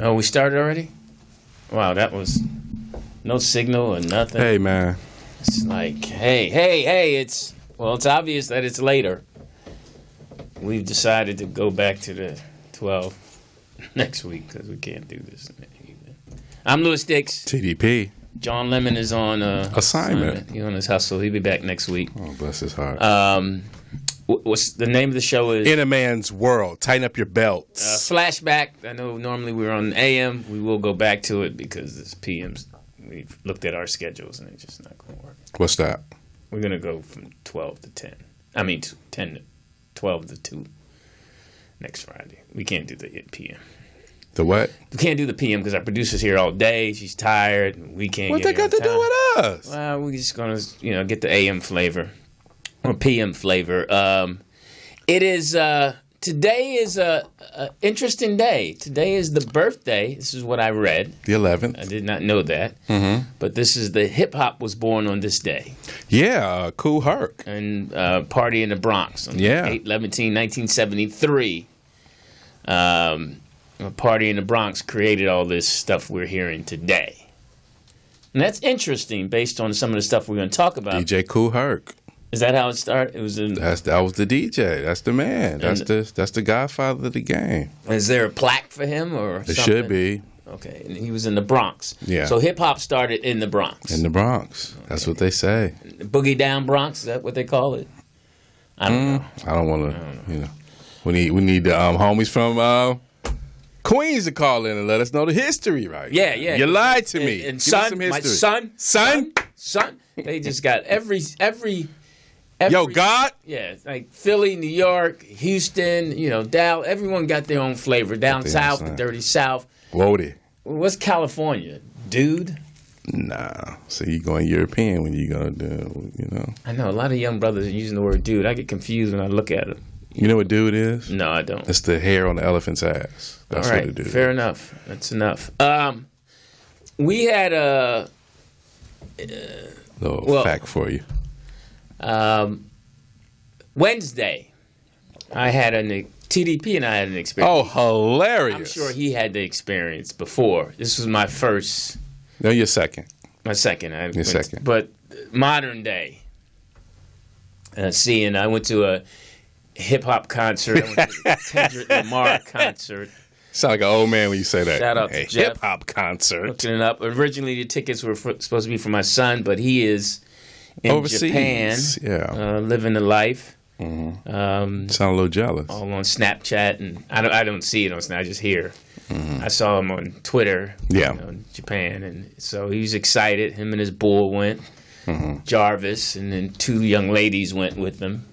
Oh, we started already? Wow, that was no signal or nothing. Hey, man. It's like, hey, it's obvious that it's later. We've decided to go back to the 12 next week because we can't do this in the evening. I'm Lewis Dix. TDP. John Lemon is on assignment. He's on his hustle. He'll be back next week. Oh, bless his heart. What's the name of the show? Is In a Man's World. Tighten up your belts. Flashback. I know normally we're on AM. We will go back to it because it's PMs. We've looked at our schedules and it's just not going to work. What's that? We're going to go from 12 to 10. I mean, 10 to 12 to 2 next Friday. We can't do the PM. The what? We can't do the PM because our producer's here all day. She's tired. And we can't. What they got to do with us? Well, we're just going to, get the AM flavor. Or PM flavor. It is today is a interesting day. Today is the birthday. This is what I read. The 11th. I did not know that. Mm-hmm. But this is the hip hop was born on this day. Yeah, Cool Herc. And Party in the Bronx on 8/11/1973. Party in the Bronx created all this stuff we're hearing today. And that's interesting based on some of the stuff we're going to talk about. DJ Cool Herc. Is that how it started? It was that was the DJ. That's the man. That's the godfather of the game. Is there a plaque for him or something? It should be. Okay, and he was in the Bronx. Yeah. So hip hop started in the Bronx. In the Bronx. Okay. That's what they say. Boogie Down Bronx, is that what they call it? I don't know. I don't want to. We need the homies from Queens to call in and let us know the history, right? Yeah. You lied to me. And Give me some history. my son. They just got every Yo, God. Yeah, like Philly, New York, Houston, Dallas. Everyone got their own flavor. Down south, the dirty South. Whoa. What's California, dude? Nah. So you going European when you gonna do, I know a lot of young brothers are using the word dude. I get confused when I look at it. You know what dude is? No, I don't. It's the hair on the elephant's ass. That's all right, what it is. Fair enough. That's enough. We had a little fact for you. Wednesday, TDP and I had an experience. Oh, hilarious. I'm sure he had the experience before. This was my first. No, your second. My second. Your second. But modern day. I went to a hip-hop concert. I went to a Kendrick Lamar concert. Sound like an old man when you say that. Shout out to Jeff. Hip-hop concert. Looking it up. Originally, the tickets were supposed to be for my son, but he is in overseas. Japan, living the life. Mm-hmm. Sound a little jealous. All on Snapchat, and I don't see it on Snapchat. I just hear. Mm-hmm. I saw him on Twitter. In Japan, and so he was excited. Him and his bull went. Mm-hmm. Jarvis, and then 2 young ladies went with them,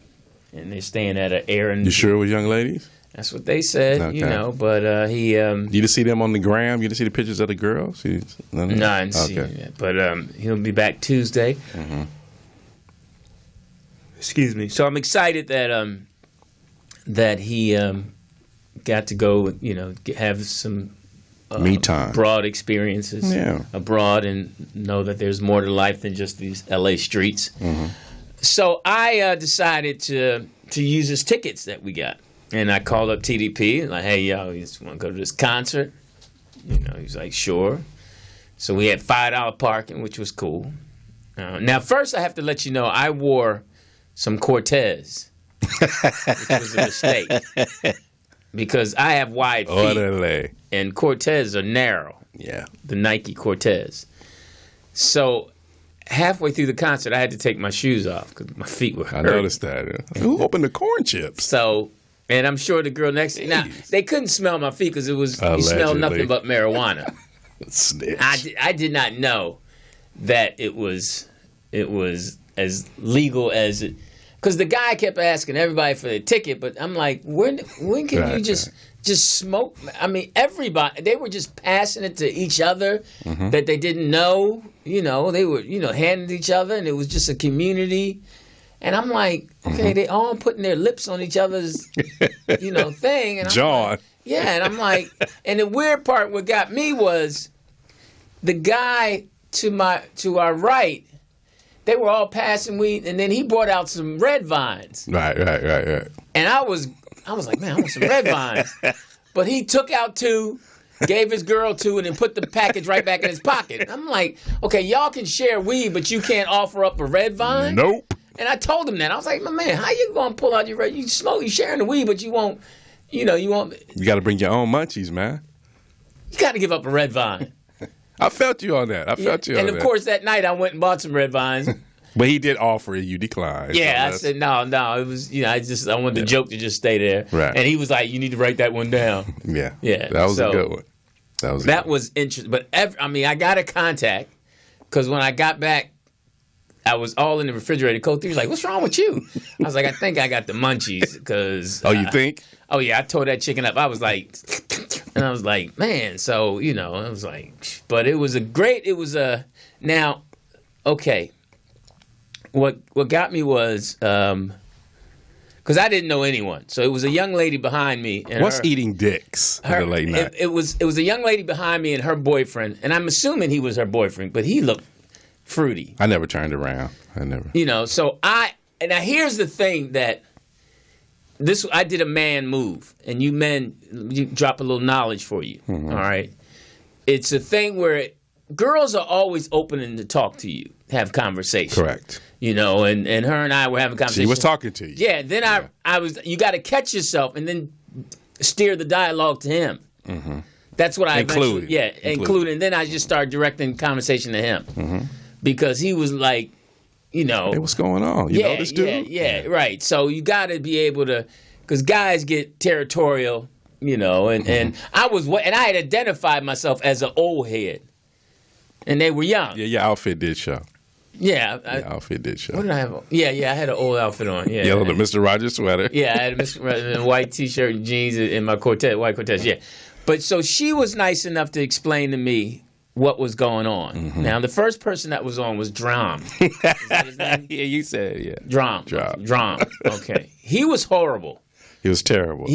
and they're staying at an Aaron. You sure it was young ladies? That's what they said. Okay. But he. You didn't see them on the gram? You didn't see the pictures of the girls? No, I didn't see it. But he'll be back Tuesday. Mm-hmm. Excuse me. So I'm excited that he got to go, have some me time, broad experiences abroad, and know that there's more to life than just these LA streets. Mm-hmm. So I decided to use his tickets that we got, and I called up TDP like, "Hey, yo, you just want to go to this concert?" He's like, "Sure." So we had $5 parking, which was cool. Now, first I have to let you know I wore some Cortez, which was a mistake, because I have wide feet, and Cortez are narrow. Yeah, the Nike Cortez. So halfway through the concert, I had to take my shoes off because my feet were hurt. I noticed that. Who opened the corn chips? So, and I'm sure the girl next to me, now they couldn't smell my feet because you smell nothing but marijuana. Snitch. I did not know that it was as legal as it, because the guy kept asking everybody for the ticket, but I'm like, when can you just smoke? I mean, everybody, they were just passing it to each other that they didn't know. They were handing each other, and it was just a community. And I'm like, okay, they all putting their lips on each other's thing. And John. Like, yeah, and I'm like, and the weird part, what got me was the guy to our right. They were all passing weed, and then he brought out some red vines. Right. And I was like, man, I want some red vines. But he took out 2, gave his girl two, and then put the package right back in his pocket. I'm like, okay, y'all can share weed, but you can't offer up a red vine? Nope. And I told him that. I was like, my man, how you going to pull out your red? You smoke, you sharing the weed, but you won't, you won't. You got to bring your own munchies, man. You got to give up a red vine. I felt you on that. And of course, that night I went and bought some red vines. But he did offer it. You declined. Yeah, so I said, no. It was, I wanted the joke to just stay there. Right. And he was like, you need to write that one down. Yeah. Yeah. That was a good one. That was interesting. But, I got a contact because when I got back, I was all in the refrigerator. Cold. He was like, what's wrong with you? I was like, I think I got the munchies because. Oh, you think? Oh, yeah. I tore that chicken up. I was like, and I was like, man. So, I was like, but it was now, okay. What got me was, because I didn't know anyone. So it was a young lady behind me. And what's eating dicks in the late night? It was a young lady behind me and her boyfriend. And I'm assuming he was her boyfriend, but he looked fruity. I never turned around. I never. So now here's the thing that I did a man move, and you drop a little knowledge for you. Mm-hmm. All right. It's a thing where girls are always opening to talk to you, have conversation. Correct. And her and I were having conversation. She was talking to you. Yeah. Then I was. You got to catch yourself and then steer the dialogue to him. Mm-hmm. That's what I included. Including. And then I just started directing conversation to him. Mm-hmm. Because he was like, hey, what's going on? You know this dude? Yeah, right. So you got to be able to, because guys get territorial, and I had identified myself as an old head, and they were young. Yeah, your outfit did show. Yeah, your outfit did show. What did I have? Yeah, I had an old outfit on. Yeah, yellow to Mr. Rogers sweater. Yeah, I had a Mr. Rogers white T-shirt and jeans and my white Cortez. Yeah, but so she was nice enough to explain to me what was going on. Mm-hmm. Now, the first person that was on was Drum. Is that his name? Yeah, you said, yeah. Drum. Okay. He was horrible. He was terrible.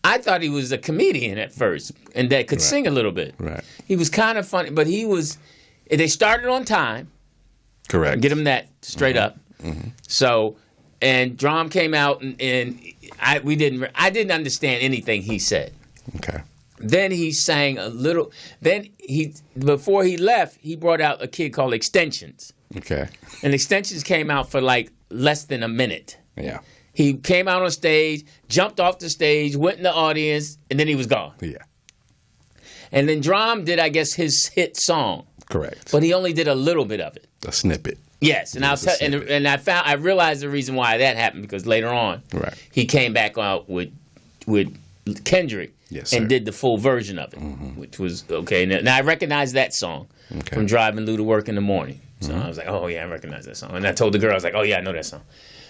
I thought he was a comedian at first and that could sing a little bit. Right. He was kind of funny, but they started on time. Correct. Get him that straight up. Mm-hmm. So, and Drum came out and I didn't understand anything he said. Okay. Then he sang a little. Then before he left, he brought out a kid called Extensions. Okay. And Extensions came out for like less than a minute. Yeah. He came out on stage, jumped off the stage, went in the audience, and then he was gone. Yeah. And then Drum did, I guess, his hit song. Correct. But he only did a little bit of it. A snippet. Yes, and I realized the reason why that happened because later on, he came back out with Kendrick. Yes, and did the full version of it, which was okay. Now I recognized that song from driving Lou to work in the morning. So I was like, oh yeah, I recognize that song. And I told the girl, I was like, oh yeah, I know that song.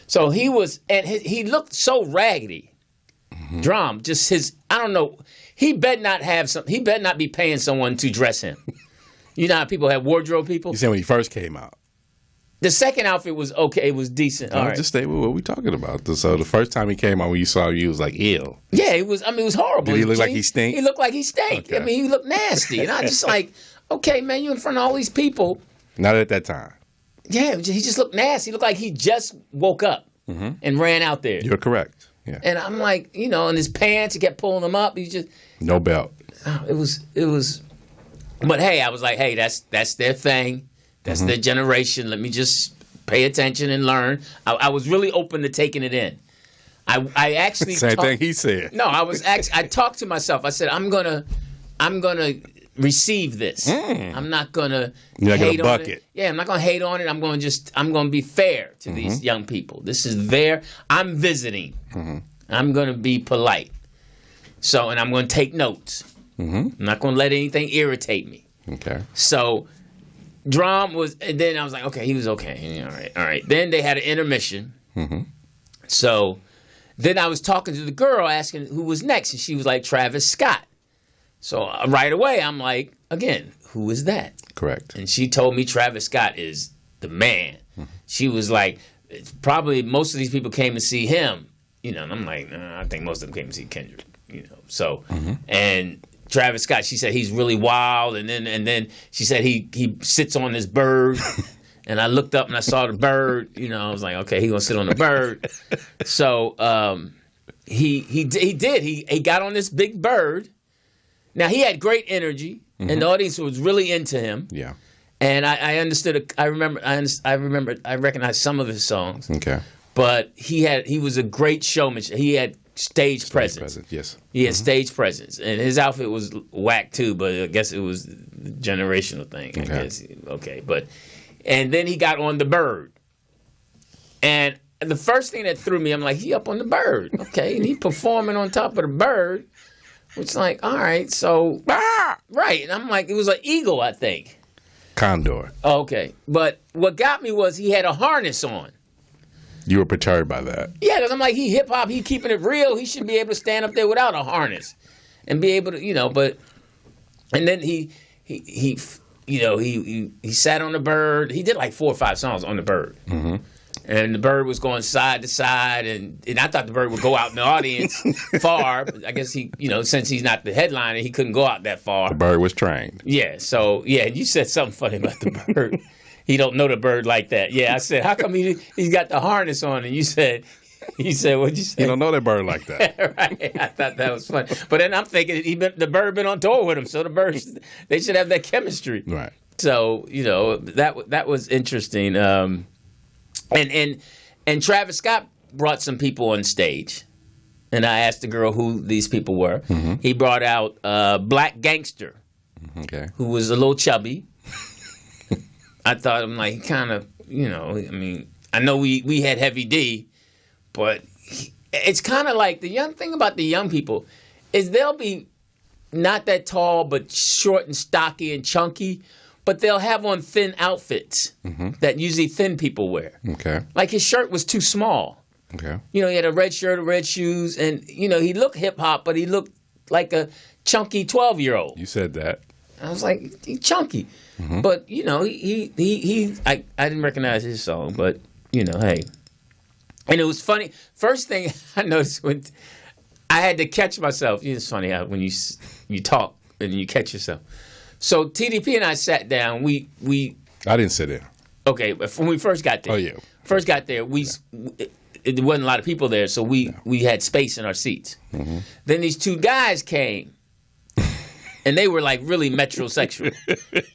So he was, and he looked so raggedy. Drum, just I don't know. He better not be paying someone to dress him. You know how people have wardrobe people? You said when he first came out. The second outfit was okay. It was decent. All right. Just stay with what we talking about. So the first time he came out, when you saw him, you was like, ew. Yeah, it was. It was horrible. Did he look like he stink? He looked like he stank. Okay. He looked nasty, and I just like, okay, man, you in front of all these people. Not at that time. Yeah, he just looked nasty. He looked like he just woke up and ran out there. You're correct. Yeah. And I'm like, and his pants, he kept pulling them up. He just no belt. It was. But hey, I was like, hey, that's their thing. That's their generation. Let me just pay attention and learn. I was really open to taking it in. I actually same thing he said. No, I talked to myself. I said, I'm gonna receive this. I'm not gonna hate on it. Yeah, I'm not gonna hate on it. I'm gonna be fair to these young people. This is I'm visiting. I'm gonna be polite. So, and I'm gonna take notes. I'm not gonna let anything irritate me. Okay. So. Drum was, and then I was like, okay, he was okay. All right. Then they had an intermission. So then I was talking to the girl, asking who was next, and she was like, Travis Scott. So right away, I'm like, again, who is that? Correct. And she told me Travis Scott is the man. She was like, probably most of these people came to see him, and I'm like, I think most of them came to see Kendrick, So, and Travis Scott, she said he's really wild, and then she said he sits on this bird, and I looked up and I saw the bird. I was like, okay, he's gonna sit on the bird. So he got on this big bird, Now, he had great energy, and the audience was really into him. Yeah. And I understood. I recognized some of his songs. Okay. But he was a great showman. He had stage presence. Yes. He had stage presence, and his outfit was whack too. But I guess it was the generational thing. I guess. Okay. And then he got on the Bird, and the first thing that threw me, I'm like, he up on the Bird, okay, and he performing on top of the Bird, which like, all right, so right, and I'm like, it was an eagle, I think. Condor. Okay, but what got me was he had a harness on. You were perturbed by that. Yeah, because I'm like, he hip hop, he keeping it real. He should be able to stand up there without a harness and be able to, but, and then he sat on the Bird. He did like 4 or 5 songs on the Bird. Mm-hmm. And the Bird was going side to side, and I thought the Bird would go out in the audience far. But I guess he, since he's not the headliner, he couldn't go out that far. The Bird was trained. Yeah, so, you said something funny about the Bird. He don't know the Bird like that. Yeah, I said, how come he's got the harness on? And you said, what'd you say? You don't know that Bird like that. Right, I thought that was funny. But then I'm thinking, the Bird been on tour with him, so the Bird, they should have that chemistry. Right. So, that was interesting. And Travis Scott brought some people on stage, and I asked the girl who these people were. Mm-hmm. He brought out Black Gangster, who was a little chubby. I thought him like, he kind of, I know we had Heavy D, but it's kind of like the young thing about the young people is they'll be not that tall, but short and stocky and chunky. But they'll have on thin outfits that usually thin people wear. Okay. Like his shirt was too small. Okay. He had a red shirt, red shoes, and he looked hip hop, but he looked like a chunky 12-year-old. You said that. I was like, he's chunky. Mm-hmm. But I didn't recognize his song, but hey. And it was funny. First thing I noticed when I had to catch myself. It's funny how when you talk and you catch yourself. So TDP and I sat down. We I didn't sit there. Okay, when we first got there. Oh yeah. First got there, it wasn't a lot of people there, so we had space in our seats. Mm-hmm. Then these 2 guys came, and they were like really metrosexual.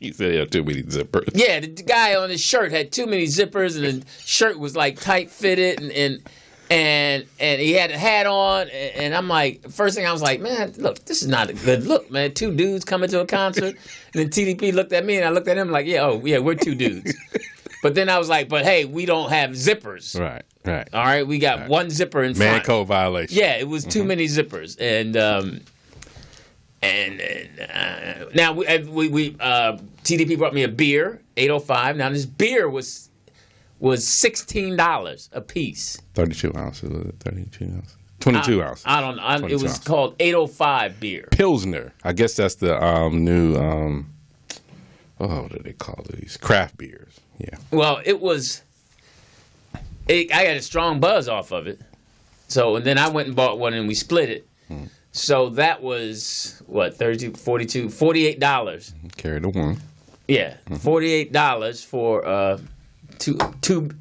He said he had too many zippers. Yeah, the guy on his shirt had too many zippers, and the shirt was like tight fitted, and he had a hat on, and I'm like, first thing I was like, man, look, this is not a good look, man. 2 dudes coming to a concert. And then TDP looked at me, and I looked at him like, we're 2 dudes. But then I was like, but hey, we don't have zippers. Right. All right, we got 1 zipper in front. Man code violation. Yeah, it was too many zippers, and now we TDP brought me a beer, $8.05. Now this beer was $16 a piece. 32 ounces. 32 ounces. 22 ounces. I don't know. It was called 805 beer. Pilsner. I guess that's the new, what do they call these? Craft beers. Yeah. Well, I got a strong buzz off of it. So, and then I went and bought one and we split it. So that was, what, $48. Carry the one. Yeah, $48 for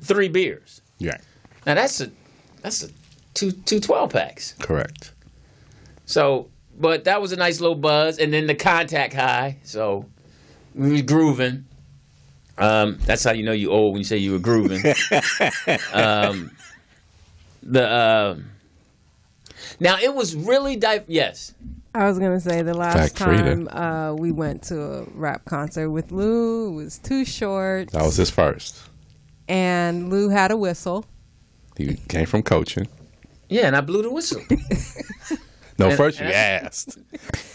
3 beers. Yeah. Now that's a two 12-packs. Correct. So, but that was a nice little buzz, and then the contact high. So we was grooving. That's how you know you old when you say you were grooving. Now it was really yes. I was gonna say the last time we went to a rap concert with Lou, it was Too Short. That was his first. And Lou had a whistle. He came from coaching. Yeah, and I blew the whistle. First you asked,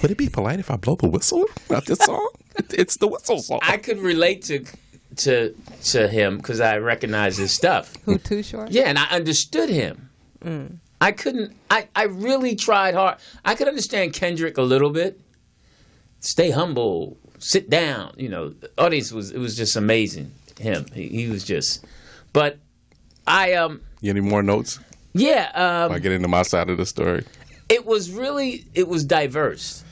would it be polite if I blow the whistle about this song? It's the whistle song. I could relate to him because I recognize his stuff. Who, Too Short? Yeah, and I understood him. Mm. I couldn't. I really tried hard. I could understand Kendrick a little bit. Stay humble. Sit down. The audience it was just amazing. Him. He was just. But I You any more notes? Yeah. If I get into my side of the story. It was diverse.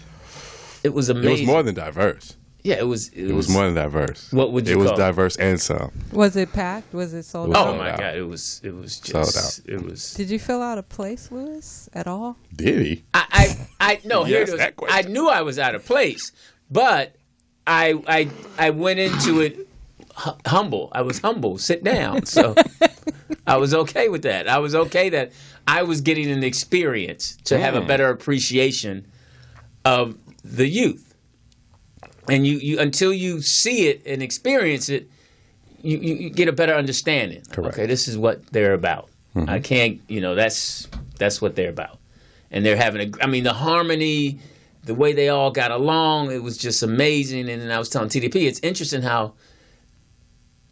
It was amazing. It was more than diverse. Yeah, it was more than diverse. What would you call it? It was diverse and some. Was it packed? Was it sold out? Oh my God, it was just sold out. It was. Did you fill out a place, Lewis, at all? Did he? I no, here it was. I knew I was out of place, but I went into it humble. I was humble. Sit down. So I was okay with that. I was okay that I was getting an experience to have a better appreciation of the youth. And you until you see it and experience it, you get a better understanding. Correct. Okay, this is what they're about. I can't, that's what they're about. And they're having the harmony, the way they all got along, it was just amazing. And then I was telling TDP, it's interesting how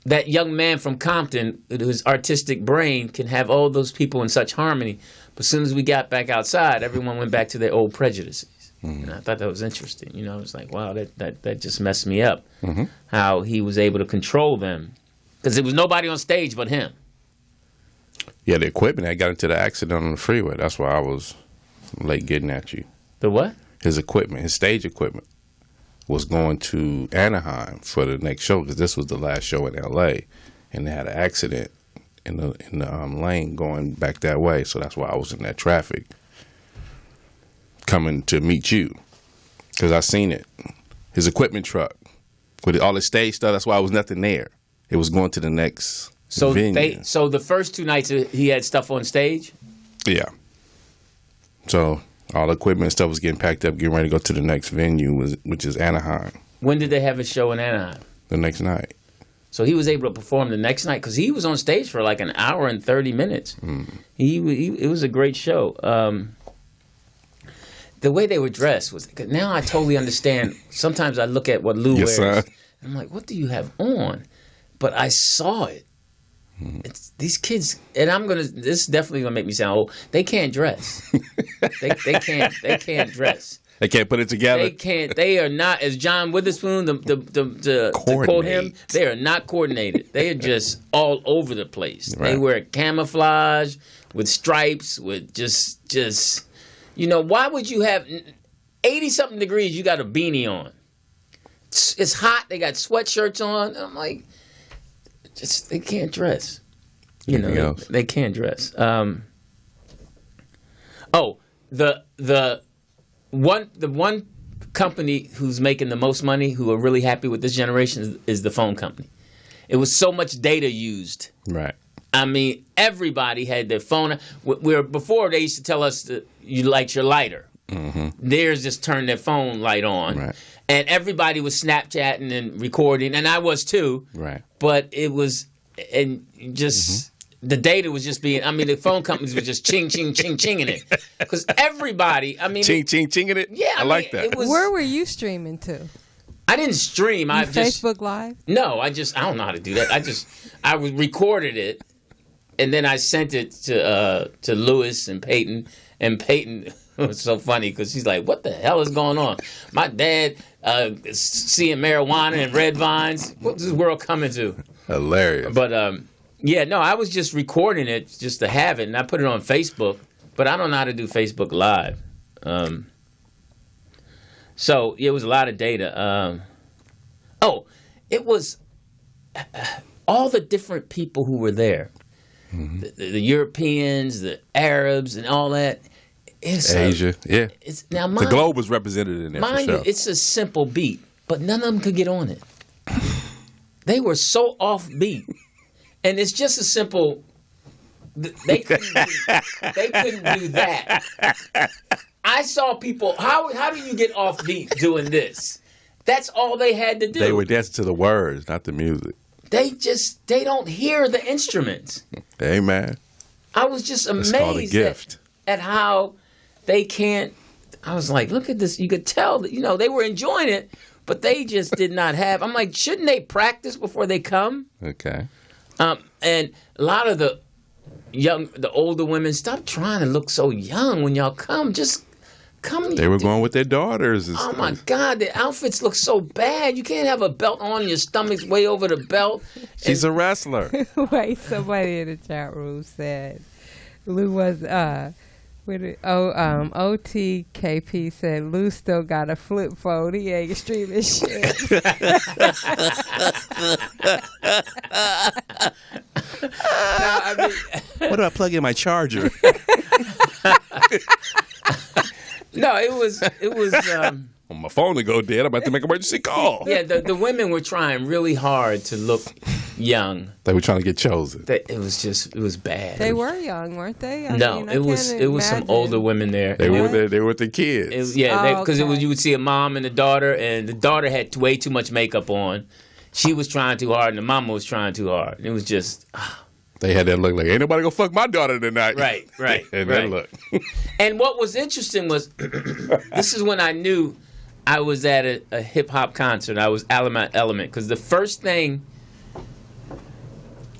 that young man from Compton, whose artistic brain can have all those people in such harmony. But as soon as we got back outside, everyone went back to their old prejudices. And I thought that was interesting. I was like, wow, that just messed me up. How he was able to control them. Because there was nobody on stage but him. Yeah, the equipment that got into the accident on the freeway. That's why I was late getting at you. The what? His equipment, his stage equipment, was going to Anaheim for the next show because this was the last show in L.A. And they had an accident in the lane going back that way. So that's why I was in that traffic coming to meet you because I seen it. His equipment truck with all his stage stuff. That's why there was nothing there. It was going to the next venue. So the first 2 nights he had stuff on stage? Yeah. So all the equipment and stuff was getting packed up, getting ready to go to the next venue, which is Anaheim. When did they have a show in Anaheim? The next night. So he was able to perform the next night because he was on stage for like an hour and 30 minutes. It was a great show. The way they were dressed was now I totally understand. Sometimes I look at what Lou wears. And I'm like, what do you have on? But I saw it. It's these kids, and this is definitely gonna make me sound old. They can't dress. they can't dress. They can't put it together. They can't. They are not, as John Witherspoon, to quote him, they are not coordinated. They are just all over the place. Right. They wear camouflage with stripes, with just. Why would you have 80-something degrees? You got a beanie on. It's hot. They got sweatshirts on. I'm like, they can't dress. They can't dress. The one company who's making the most money, who are really happy with this generation, is the phone company. It was so much data used. Right. I mean, everybody had their phone. Before they used to tell us that you light your lighter. Theirs just turned their phone light on. Right. And everybody was Snapchatting and recording, and I was too. Right. But it was, and just the data was just being. The phone companies were just ching, ching, ching, chinging it, because everybody. Ching, ching, chinging it. Yeah, I like that. Where were you streaming to? I didn't stream. Facebook Live? No, I don't know how to do that. I recorded it, and then I sent it to Lewis and Peyton. And Peyton was so funny because she's like, "What the hell is going on? My dad seeing marijuana and red vines. What's this world coming to?" Hilarious. But I was just recording it just to have it, and I put it on Facebook. But I don't know how to do Facebook Live. So it was a lot of data. It was all the different people who were there, the Europeans, the Arabs, and all that. Asia, yeah. The globe was represented in there. Mind you, it's a simple beat, but none of them could get on it. They were so off beat, and it's just a simple. They couldn't do that. I saw people. How do you get off beat doing this? That's all they had to do. They were dancing to the words, not the music. They don't hear the instruments. Hey, man. I was just amazed called a gift. At how they can't. I was like, look at this. You could tell that, they were enjoying it, but they just did not have. I'm like, shouldn't they practice before they come? Okay. And a lot of the older women, stop trying to look so young when y'all come. Just come. They were going with their daughters. Oh my God, the outfits look so bad. You can't have a belt on, your stomach's way over the belt. She's a wrestler. Wait, somebody in the chat room said Lou was With it, OTKP said Lou still got a flip phone. He ain't streaming shit. What do I plug in my charger? No, it was. On my phone to go dead, I'm about to make an emergency call. Yeah, the women were trying really hard to look young. They were trying to get chosen. It was bad. They were young, weren't they? I mean, it was some older women there. They were there. They were with the kids. Because you would see a mom and a daughter, and the daughter had way too much makeup on. She was trying too hard, and the mama was trying too hard. It was just. They had that look like, ain't nobody gonna fuck my daughter tonight. Right. And right. that look. And what was interesting was, this is when I knew I was at a hip hop concert. I was Element, because the first thing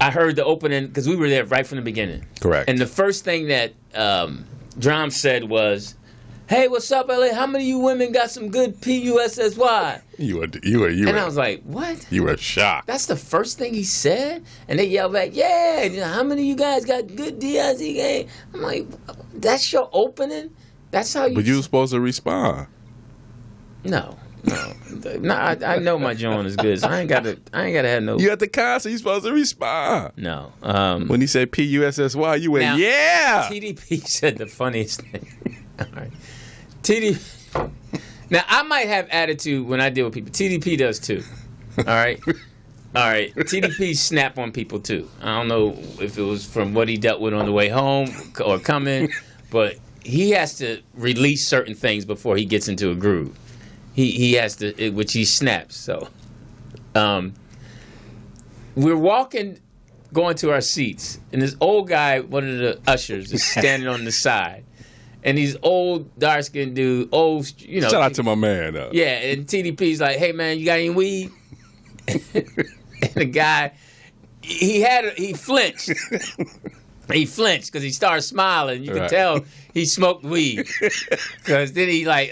I heard the opening, because we were there right from the beginning. Correct. And the first thing that Drum said was, "Hey, what's up, LA? How many of you women got some good PUSSY?" You were. And I was like, "What?" You were shocked. That's the first thing he said, and they yelled back, "Yeah!" And, how many of you guys got good DIZ game? I'm like, "That's your opening? That's how you?" But you were supposed to respond. No. I know my joint is good, so I ain't gotta have no. You at the concert, you supposed to respond. No. When he said PUSSY, you went, now, yeah. TDP said the funniest thing. All right. TDP. Now I might have attitude when I deal with people. TDP does too. All right. TDP snap on people too. I don't know if it was from what he dealt with on the way home or coming, but he has to release certain things before he gets into a groove. He has to, which he snaps. So, we're walking, going to our seats, and this old guy, one of the ushers, is standing on the side, and these old dark-skinned dude, Shout out to my man, though. Yeah, and TDP's like, "Hey man, you got any weed?" And the guy, he flinched. He flinched because he started smiling. You could tell he smoked weed. Because then he like,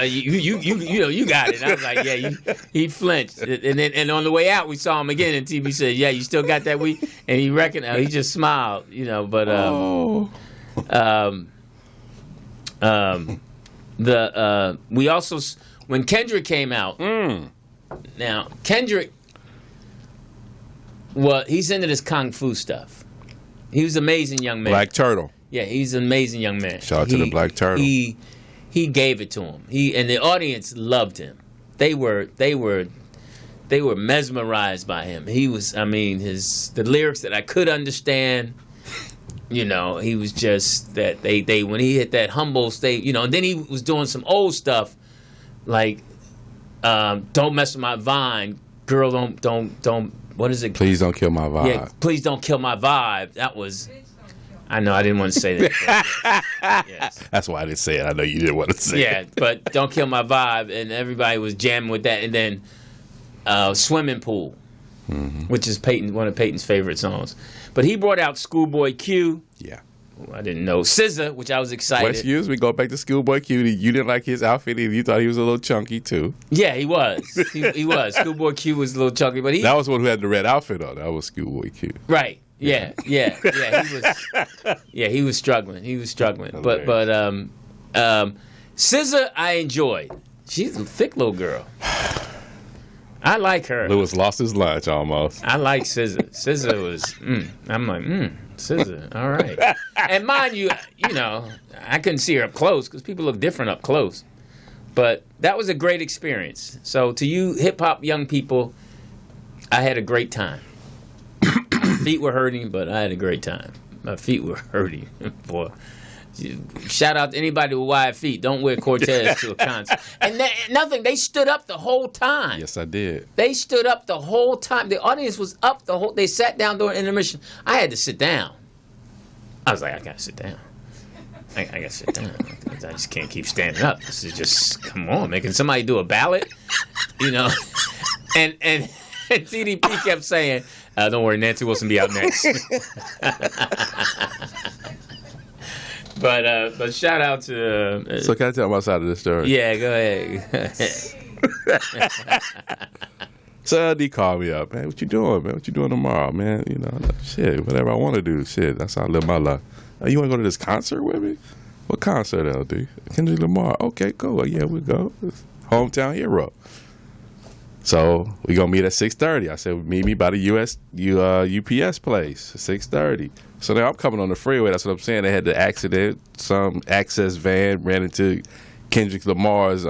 you got it. And I was like, yeah, he flinched. And on the way out, we saw him again, and TB said, "Yeah, you still got that weed?" And he recognized. He just smiled, But we also, when Kendrick came out. Now Kendrick, he's into this kung fu stuff. He was an amazing young man. Black Turtle. Yeah, he's an amazing young man. Shout out to the Black Turtle. He gave it to him. And the audience loved him. They were mesmerized by him. He was, the lyrics that I could understand. He was just that they when he hit that humble state, and then he was doing some old stuff like "Don't Mess With My Vine," "Girl, don't." What is it? Please don't kill my vibe. Yeah, please don't kill my vibe. That was. I know I didn't want to say that. Yes. That's why I didn't say it. I know you didn't want to say it. Yeah, but don't kill my vibe, and everybody was jamming with that. And then "Swimming Pool," which is one of Peyton's favorite songs. But he brought out Schoolboy Q. Yeah. I didn't know SZA, which I was excited. Well, excuse me, go back to Schoolboy Q. You didn't like his outfit either. You thought he was a little chunky too. Yeah, he was. He was. Schoolboy Q was a little chunky, but that was the one who had the red outfit on. That was Schoolboy Q. Right. Yeah. He was struggling. But SZA, I enjoyed. She's a thick little girl. I like her. Lewis lost his lunch almost. I like SZA. SZA was. I'm like, SZA. All right. And mind you, I couldn't see her up close because people look different up close. But that was a great experience. So to you hip hop young people, I had a great time. My feet were hurting, but I had a great time. My feet were hurting, boy. Shout out to anybody with wide feet. Don't wear Cortez to a concert. And nothing. They stood up the whole time. Yes, I did. They stood up the whole time. The audience was up the whole. They sat down during intermission. I had to sit down. I was like, I gotta sit down. I gotta sit down. I just can't keep standing up. This is just, come on, man. Can somebody do a ballot? And TDP kept saying, "Don't worry, Nancy Wilson be out next." But shout out to. So can I tell my side of the story? Yeah, go ahead. So LD called me up, "Man, what you doing, man? What you doing tomorrow, man? Shit, whatever I want to do. Shit, that's how I live my life. You want to go to this concert with me?" What concert, LD? Kendrick Lamar. Okay, cool. Yeah, we go. Hometown hero. So we gonna meet at 6:30. I said, meet me by the UPS place, 6:30. So now I'm coming on the freeway. That's what I'm saying. They had the accident. Some access van ran into Kendrick Lamar's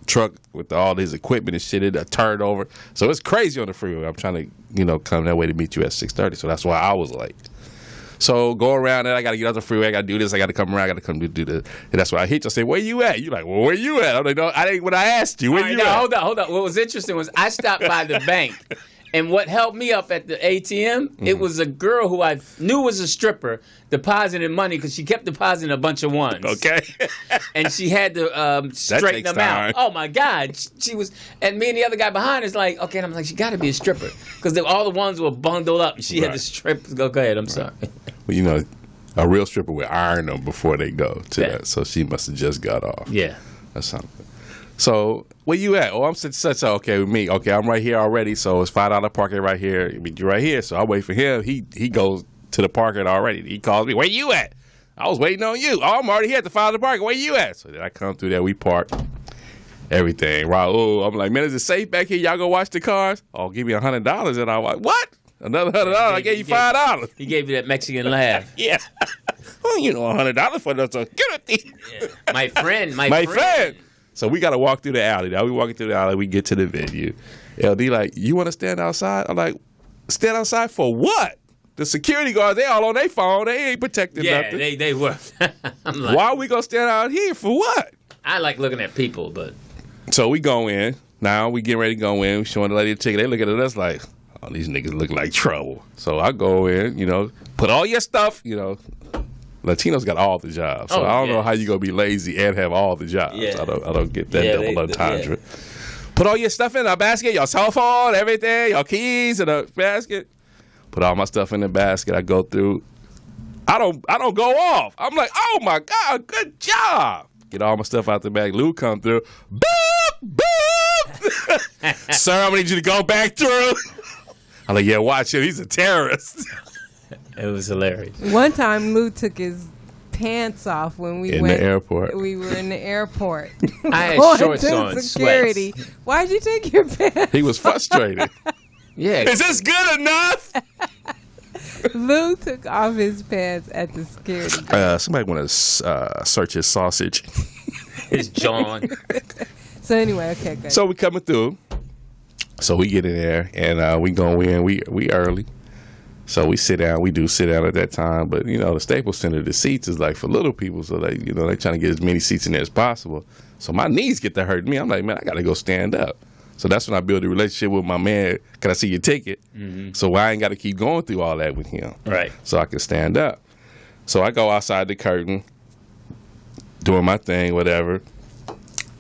truck with all his equipment and shit. It turned over. So it's crazy on the freeway. I'm trying to, come that way to meet you at 6:30. So that's why I was late. So go around it. I got to get off the freeway. I got to do this. I got to come around. I got to come do this. And that's why I hit you. I say, where you at? You like, well, where you at? I'm like, no, I ain't what I asked you. Where you at? Hold on. What was interesting was I stopped by the bank. And what helped me up at the ATM, it was a girl who I knew was a stripper depositing money because she kept depositing a bunch of ones. Okay. And she had to straighten them out. Oh, my God. She was, and me and the other guy behind is like, okay, and I'm like, she got to be a stripper because all the ones were bundled up. And she had to strip. Go ahead. I'm sorry. Well, a real stripper would iron them before they go to that. So she must have just got off. Yeah. Or something. So, where you at? Oh, I'm such. Okay, with me. Okay, I'm right here already. So it's $5 parking right here. I mean, you're right here. So I wait for him. He goes to the parking already. He calls me. Where you at? I was waiting on you. Oh, I'm already here at the $5 parking. Where you at? So then I come through there. We park. Everything. Raul, I'm like, man, is it safe back here? Y'all go watch the cars? Oh, give me $100. And I'm like, what? Another $100? I gave you $5. He gave you that Mexican laugh. Yeah. Well, $100 for the security. Yeah. My friend. So we got to walk through the alley. Now we walking through the alley. We get to the venue. LD like, you want to stand outside? I'm like, stand outside for what? The security guards, they all on their phone. They ain't protecting nothing. Yeah, they were. I'm like, why are we going to stand out here for what? I like looking at people, but. So we go in. Now we get ready to go in. We showing the lady the ticket. They looking at us like, oh, these niggas look like trouble. So I go in, put all your stuff, Latinos got all the jobs, so I don't know how you gonna be lazy and have all the jobs. Yeah. I don't get that double entendre. Yeah. Put all your stuff in a basket, your cell phone, everything, your keys in a basket. Put all my stuff in the basket. I go through. I don't go off. I'm like, oh my God, good job. Get all my stuff out the bag. Lou come through. Boop, boop. Sir, I'm gonna need you to go back through. I'm like, yeah, watch him. He's a terrorist. It was hilarious. One time, Lou took his pants off when we went in the airport. We were in the airport. I had shorts on, security. Sweats. Why'd you take your pants? He was frustrated. Yeah. Is this good enough? Lou took off his pants at the security. Somebody want to search his sausage. His John. So anyway, okay, good. So we coming through. So we get in there and we go in. We early. So we sit down. We do sit down at that time, but the Staples Center, the seats is like for little people, so they they trying to get as many seats in there as possible. So my knees get to hurting me. I'm like, man, I gotta go stand up. So that's when I build a relationship with my man. Can I see your ticket? Mm-hmm. So I ain't got to keep going through all that with him. Right. So I can stand up. So I go outside the curtain, doing my thing, whatever.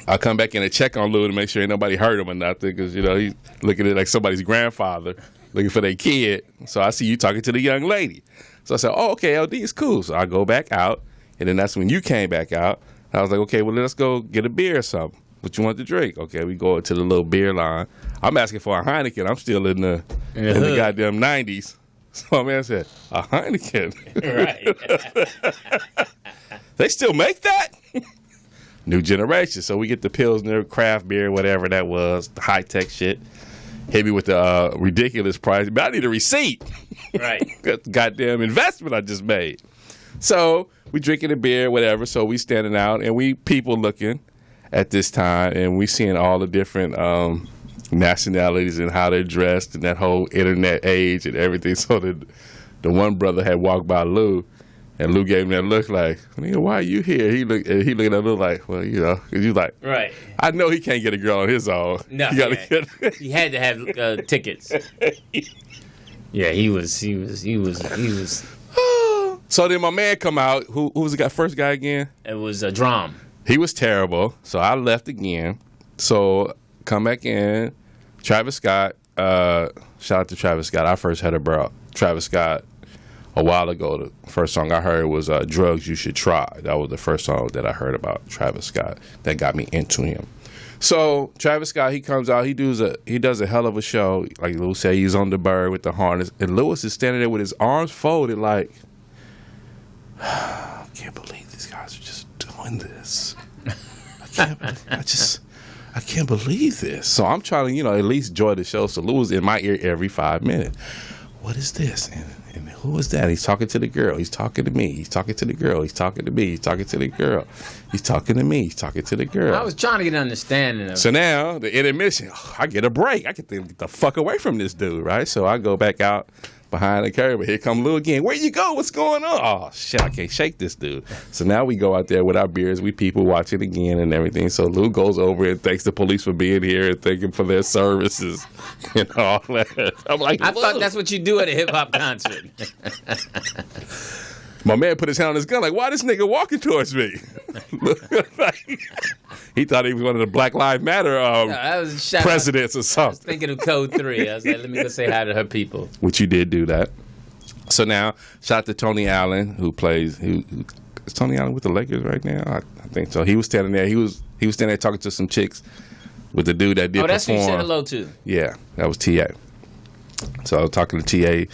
I come back in and check on Lou to make sure ain't nobody hurt him or nothing, because he's looking at it like somebody's grandfather. Looking for their kid. So I see you talking to the young lady. So I said, oh, okay, LD is cool. So I go back out. And then that's when you came back out. I was like, okay, well, let's go get a beer or something. What you want to drink? Okay, we go to the little beer line. I'm asking for a Heineken. I'm still in the goddamn 90s. So my man said, a Heineken? Right. They still make that? New generation. So we get the Pilsner, craft beer, whatever that was, the high-tech shit. Hit me with the ridiculous price, but I need a receipt. Right. Goddamn investment I just made. So we drinking a beer, whatever. So we standing out and we people looking at this time, and we seeing all the different nationalities and how they're dressed and that whole internet age and everything. So the one brother had walked by Lou, and Lou gave him that look like, nigga, why are you here? He looked at Lou like, well, you like, right. I know he can't get a girl on his own. No, he had to have tickets. Yeah, he was. So then my man come out. Who was the first guy again? It was a Drum. He was terrible. So I left again. So come back in. Travis Scott. Shout out to Travis Scott. I first heard about Travis Scott a while ago. The first song I heard was Drugs You Should Try. That was the first song that I heard about Travis Scott that got me into him. So Travis Scott, he comes out, he does a hell of a show. Like Lou said, he's on the bird with the harness. And Lewis is standing there with his arms folded like, I can't believe these guys are just doing this? I can't believe this. So I'm trying to, at least enjoy the show. So Lou was in my ear every 5 minutes. What is this? And who is that? He's talking to the girl. He's talking to me. He's talking to the girl. He's talking to me. He's talking to the girl. He's talking to me. He's talking to the girl. I was trying to get an understanding of it. So now, the intermission, I get a break. I get the fuck away from this dude, right? So I go back out behind the curve, but here come Lou again. Where you go? What's going on? Oh, shit, I can't shake this dude. So now we go out there with our beers. We people watch it again and everything. So Lou goes over and thanks the police for being here and thanking for their services and all that. I'm like, I thought that's what you do at a hip-hop concert. My man put his hand on his gun like, why this nigga walking towards me? He thought he was one of the Black Lives Matter presidents or something. I was thinking of Code 3. I was like, let me go say hi to her people. Which you did do that. So now, shout out to Tony Allen, who plays. Is Tony Allen with the Lakers right now? I think so. He was standing there. He was standing there talking to some chicks with the dude that did perform. Oh, that's who you said hello to. Yeah, that was T.A. So I was talking to T.A.,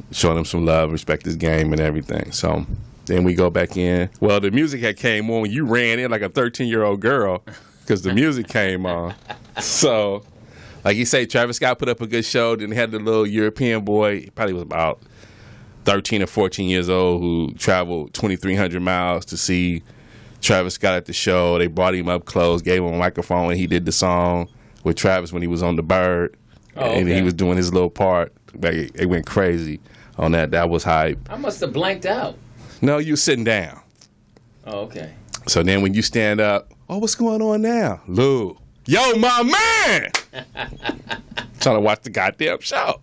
showing him some love, respect his game and everything. So then we go back in. Well, the music had came on. You ran in like a 13-year-old girl because the music came on. So, like you say, Travis Scott put up a good show. Then they had the little European boy. He probably was about 13 or 14 years old who traveled 2,300 miles to see Travis Scott at the show. They brought him up close, gave him a microphone, and he did the song with Travis when he was on the Bird. Oh, okay. And he was doing his little part. It went crazy on that. That was hype. I must have blanked out. No, you sitting down. Oh, okay. So then when you stand up, oh, what's going on now? Lou. Yo, my man! Trying to watch the goddamn show.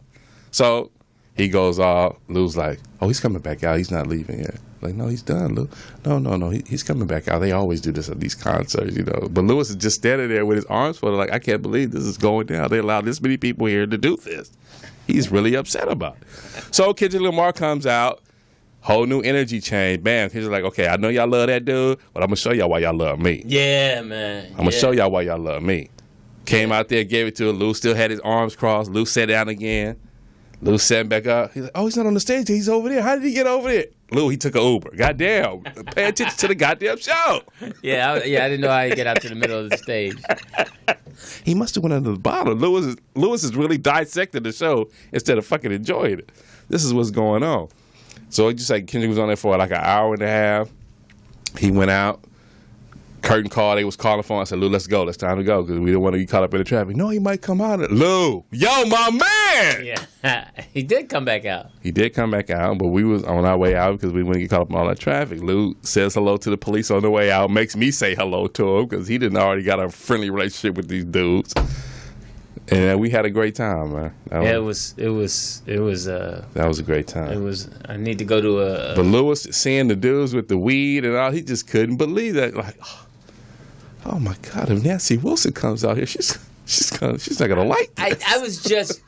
So he goes off. Lou's like, oh, he's coming back out. He's not leaving yet. Like, no, he's done, Lou. No. He's coming back out. They always do this at these concerts, But Lewis is just standing there with his arms folded like, I can't believe this is going down. They allowed this many people here to do this. He's really upset about it. So Kendrick Lamar comes out, whole new energy change. Bam. Kendrick's like, okay, I know y'all love that dude, but I'm going to show y'all why y'all love me. Yeah, man. I'm going to show y'all why y'all love me. Came out there, gave it to him. Lou still had his arms crossed. Lou sat down again. Lou sat back up. He's like, oh, he's not on the stage. He's over there. How did he get over there? Lou, he took an Uber. Goddamn. Pay attention to the goddamn show. Yeah, I didn't know how he get out to the middle of the stage. He must have went under the bottom. Lewis is really dissecting the show instead of fucking enjoying it. This is what's going on. So it just like Kendrick was on there for like an hour and a half. He went out. Curtain call. They was calling for him. I said, Lou, let's go. It's time to go because we don't want to get caught up in the traffic. No, he might come out. Lou, yo, my man. Yeah, he did come back out. He did come back out, but we was on our way out because we wouldn't get caught up in all that traffic. Lou says hello to the police on the way out. Makes me say hello to him because he didn't already got a friendly relationship with these dudes. And we had a great time, man. It was. That was a great time. It was. I need to go to a. But Lewis seeing the dudes with the weed and all, he just couldn't believe that. Like, oh my God! If Nancy Wilson comes out here, she's not gonna like this. I was just.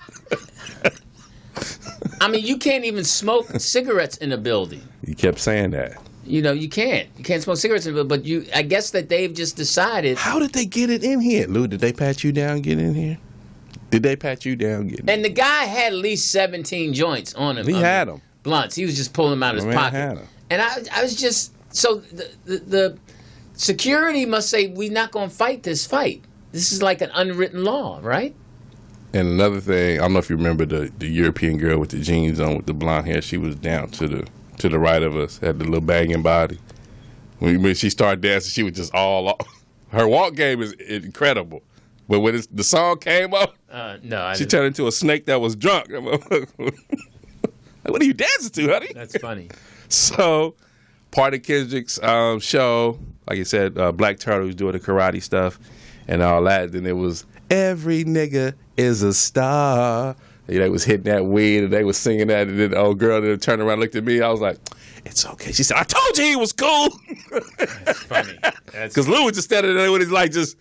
I mean, you can't even smoke cigarettes in a building. You kept saying that. You can't. You can't smoke cigarettes in a building. But I guess that they've just decided. How did they get it in here, Lou? Did they pat you down, get in here? Did they pat you down, get in? And the guy had at least 17 joints on him. He had them. Blunts. He was just pulling them out of his pocket. Had them. And I was just so the security must say we're not going to fight this fight. This is like an unwritten law, right? And another thing, I don't know if you remember the European girl with the jeans on with the blonde hair. She was down to the right of us, had the little banging body. When she started dancing, she was just all off. Her walk game is incredible. But when the song came up, she turned into a snake that was drunk. What are you dancing to, honey? That's funny. So, part of Kendrick's show, like you said, Black Turtle was doing the karate stuff and all that. Then it was every nigga is a star. They was hitting that weed and they was singing that. And then the old girl then turned around and looked at me. I was like, it's okay. She said, I told you he was cool. That's funny. Because Lou was just standing there with his like just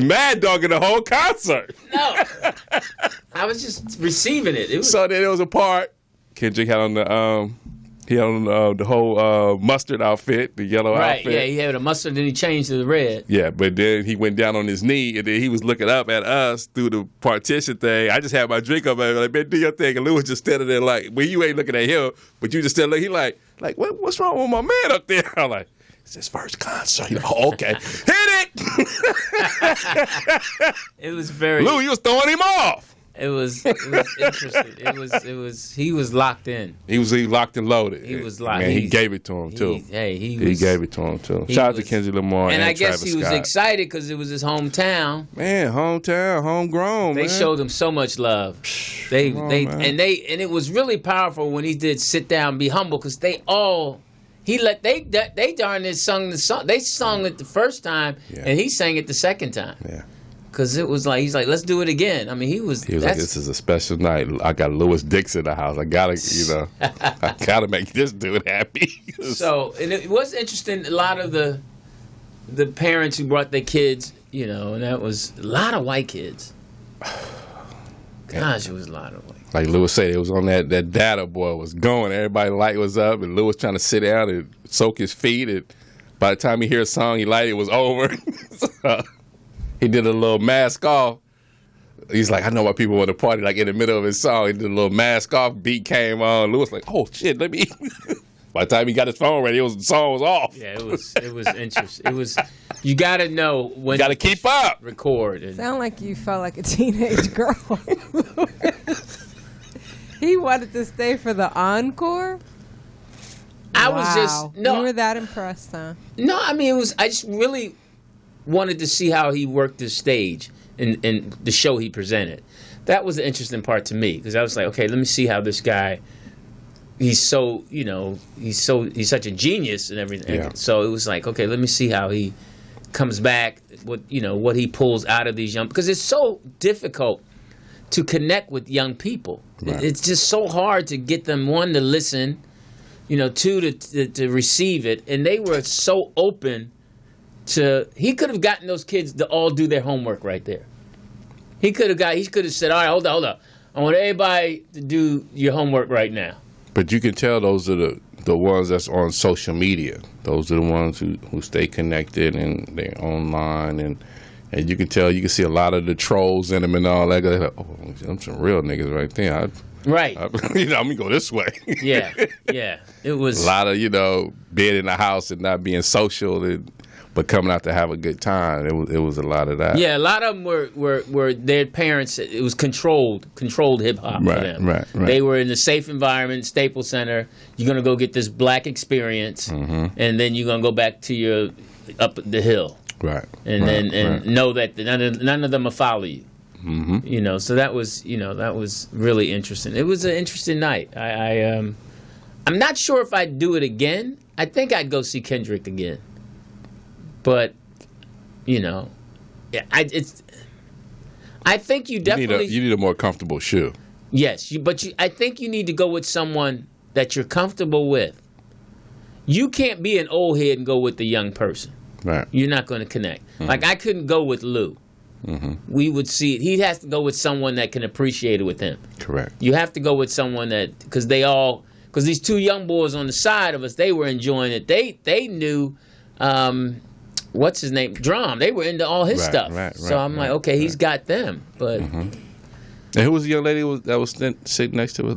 mad dogging the whole concert. No. I was just receiving it. So then there was a part, Kendrick had on the whole mustard outfit, the yellow outfit. Right, yeah, he had a mustard, then he changed to the red. Yeah, but then he went down on his knee, and then he was looking up at us through the partition thing. I just had my drink up, and like, man, do your thing. And Lou was just standing there like, well, you ain't looking at him, but you just standing there. He like what's wrong with my man up there? I'm like, It's his first concert. Oh, okay. Hit it! It was very... Lou, you was throwing him off. It was interesting. He was locked in. He was locked and loaded. He was locked. Man, he gave it to him too. He gave it to him too. Shout out to Kendrick Lamar and I guess Travis he was Scott. excited because it was his hometown. Man, hometown, homegrown. They showed him so much love. And it was really powerful when he did Sit Down, Be Humble, because they darn near sung the song. They sung it the first time, and he sang it the second time. Yeah. Because it was like, he's like, let's do it again. I mean, he was like, this is a special night. I got Lewis Dix in the house. I gotta, I gotta make this dude happy. So, and it was interesting. A lot of the parents who brought their kids, and that was a lot of white kids. Gosh, it was a lot of white kids. Like Lewis said, it was on that data boy was going. Everybody light was up, and Lewis trying to sit down and soak his feet. And by the time he hear a song, he light it was over. So, he did a little mask off. He's like, I know why people want to party. Like in the middle of his song, he did a little mask off. Beat came on. Lewis like, oh shit, let me. By the time he got his phone ready, the song was off. Yeah, it was interesting. It was. You got to know when. You got to keep up. Record. Sound like you felt like a teenage girl. He wanted to stay for the encore. I was just You were that impressed, huh? No, I mean I just really wanted to see how he worked the stage in the show he presented. That was the interesting part to me, because I was like, okay, let me see how this guy. He's so he's such a genius and everything. Yeah. So it was like, okay, let me see how he comes back. What he pulls out of these young, because it's so difficult to connect with young people. Right. It's just so hard to get them, one, to listen, two, to receive it, and they were so open. He could have gotten those kids to all do their homework right there. He could have said, all right, hold on. I want everybody to do your homework right now. But you can tell those are the ones that's on social media. Those are the ones who stay connected and they're online, and you can tell, you can see a lot of the trolls in them and all that. They're like, oh, I'm some real niggas right there. Right. I'm gonna go this way. Yeah. It was a lot of being in the house and not being social, but coming out to have a good time. It was a lot of that. Yeah, a lot of them were their parents. It was controlled hip hop for them. Right. They were in a safe environment, Staples Center. You're gonna go get this black experience, and then you're gonna go back to your up the hill. Right. And know that none of them will follow you. Mm-hmm. So that was really interesting. It was an interesting night. I'm not sure if I'd do it again. I think I'd go see Kendrick again. But, I think you definitely... You need a more comfortable shoe. Yes, I think you need to go with someone that you're comfortable with. You can't be an old head and go with the young person. Right. You're not going to connect. Mm-hmm. Like, I couldn't go with Lou. Mm-hmm. We would see it. He has to go with someone that can appreciate it with him. Correct. You have to go with someone that... Because these two young boys on the side of us, they were enjoying it. They knew... what's his name? Drum. They were into all his stuff. So I'm like, okay, he's got them. But and who was the young lady that was sitting next to us?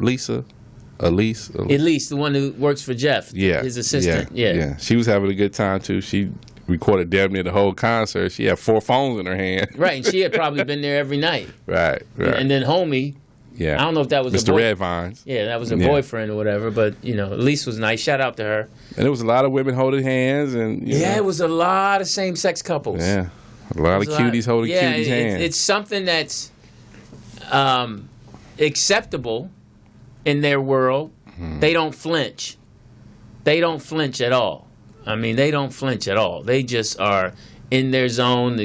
Elise, the one who works for Jeff. Yeah, his assistant. Yeah. She was having a good time too. She recorded damn near the whole concert. She had 4 phones in her hand. Right, and she had probably been there every night. Right. And then homie. Yeah. I don't know if that was Mr. Redvines. Yeah, that was her boyfriend or whatever, but Elise was nice. Shout out to her. And there was a lot of women holding hands, and it was a lot of same-sex couples. Yeah, a lot of cuties holding cuties' hands. It's something that's acceptable in their world. They don't flinch. They don't flinch at all. I mean, they don't flinch at all. They just are in their zone.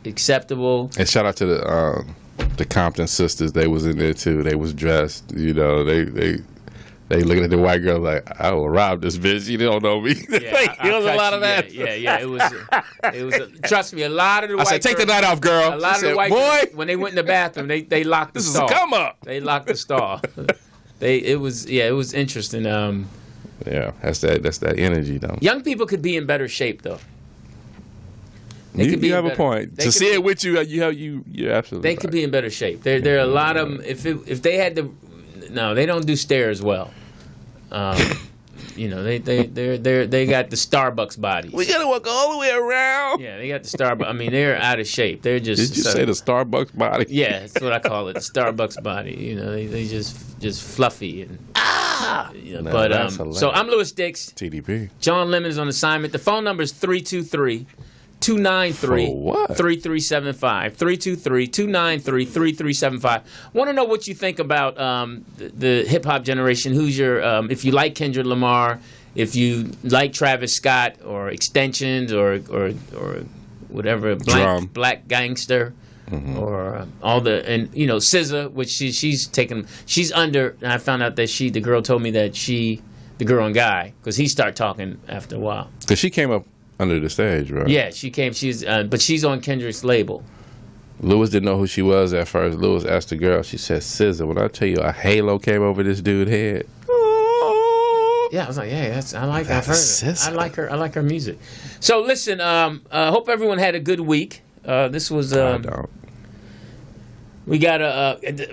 Acceptable. And shout out to the Compton sisters. They was in there too. They was dressed. They looking at the white girl like, I will rob this bitch. You don't know me. Yeah, it was a lot of that. Yeah. It was. Trust me, a lot of the white. I said, take the night off, girl. A lot of the white girls, when they went in the bathroom, they locked the stall. This is a come up. They locked the stall. It was interesting. Yeah, that's that energy though. Young people could be in better shape though. You have a point. To see it with you you're absolutely They right. could be in better shape. There are a lot of them. If they had to, no, they don't do stairs well. they got the Starbucks bodies. We gotta walk all the way around. Yeah, they got the Starbucks. I mean, they're out of shape. They're just. Did you say the Starbucks body? Yeah, that's what I call it, the Starbucks body. They just fluffy and. So I'm Lewis Dix. TDP. John Lemon is on assignment. The phone number is 323-293-3375. 323-293-3375. Want to know what you think about the hip hop generation? Who's your if you like Kendrick Lamar, if you like Travis Scott or Extensions or whatever, Black Gangster. Mm-hmm. Or all the SZA, which she's under. And I found out that the girl told me that the girl and guy, because he started talking after a while. Because she came up under the stage, right? Yeah, she came. But she's on Kendrick's label. Lewis didn't know who she was at first. Lewis asked the girl. She said SZA. When I tell you a halo came over this dude's head. Yeah, I was like, yeah, I've heard it. I like her music. So listen, hope everyone had a good week. This was. We got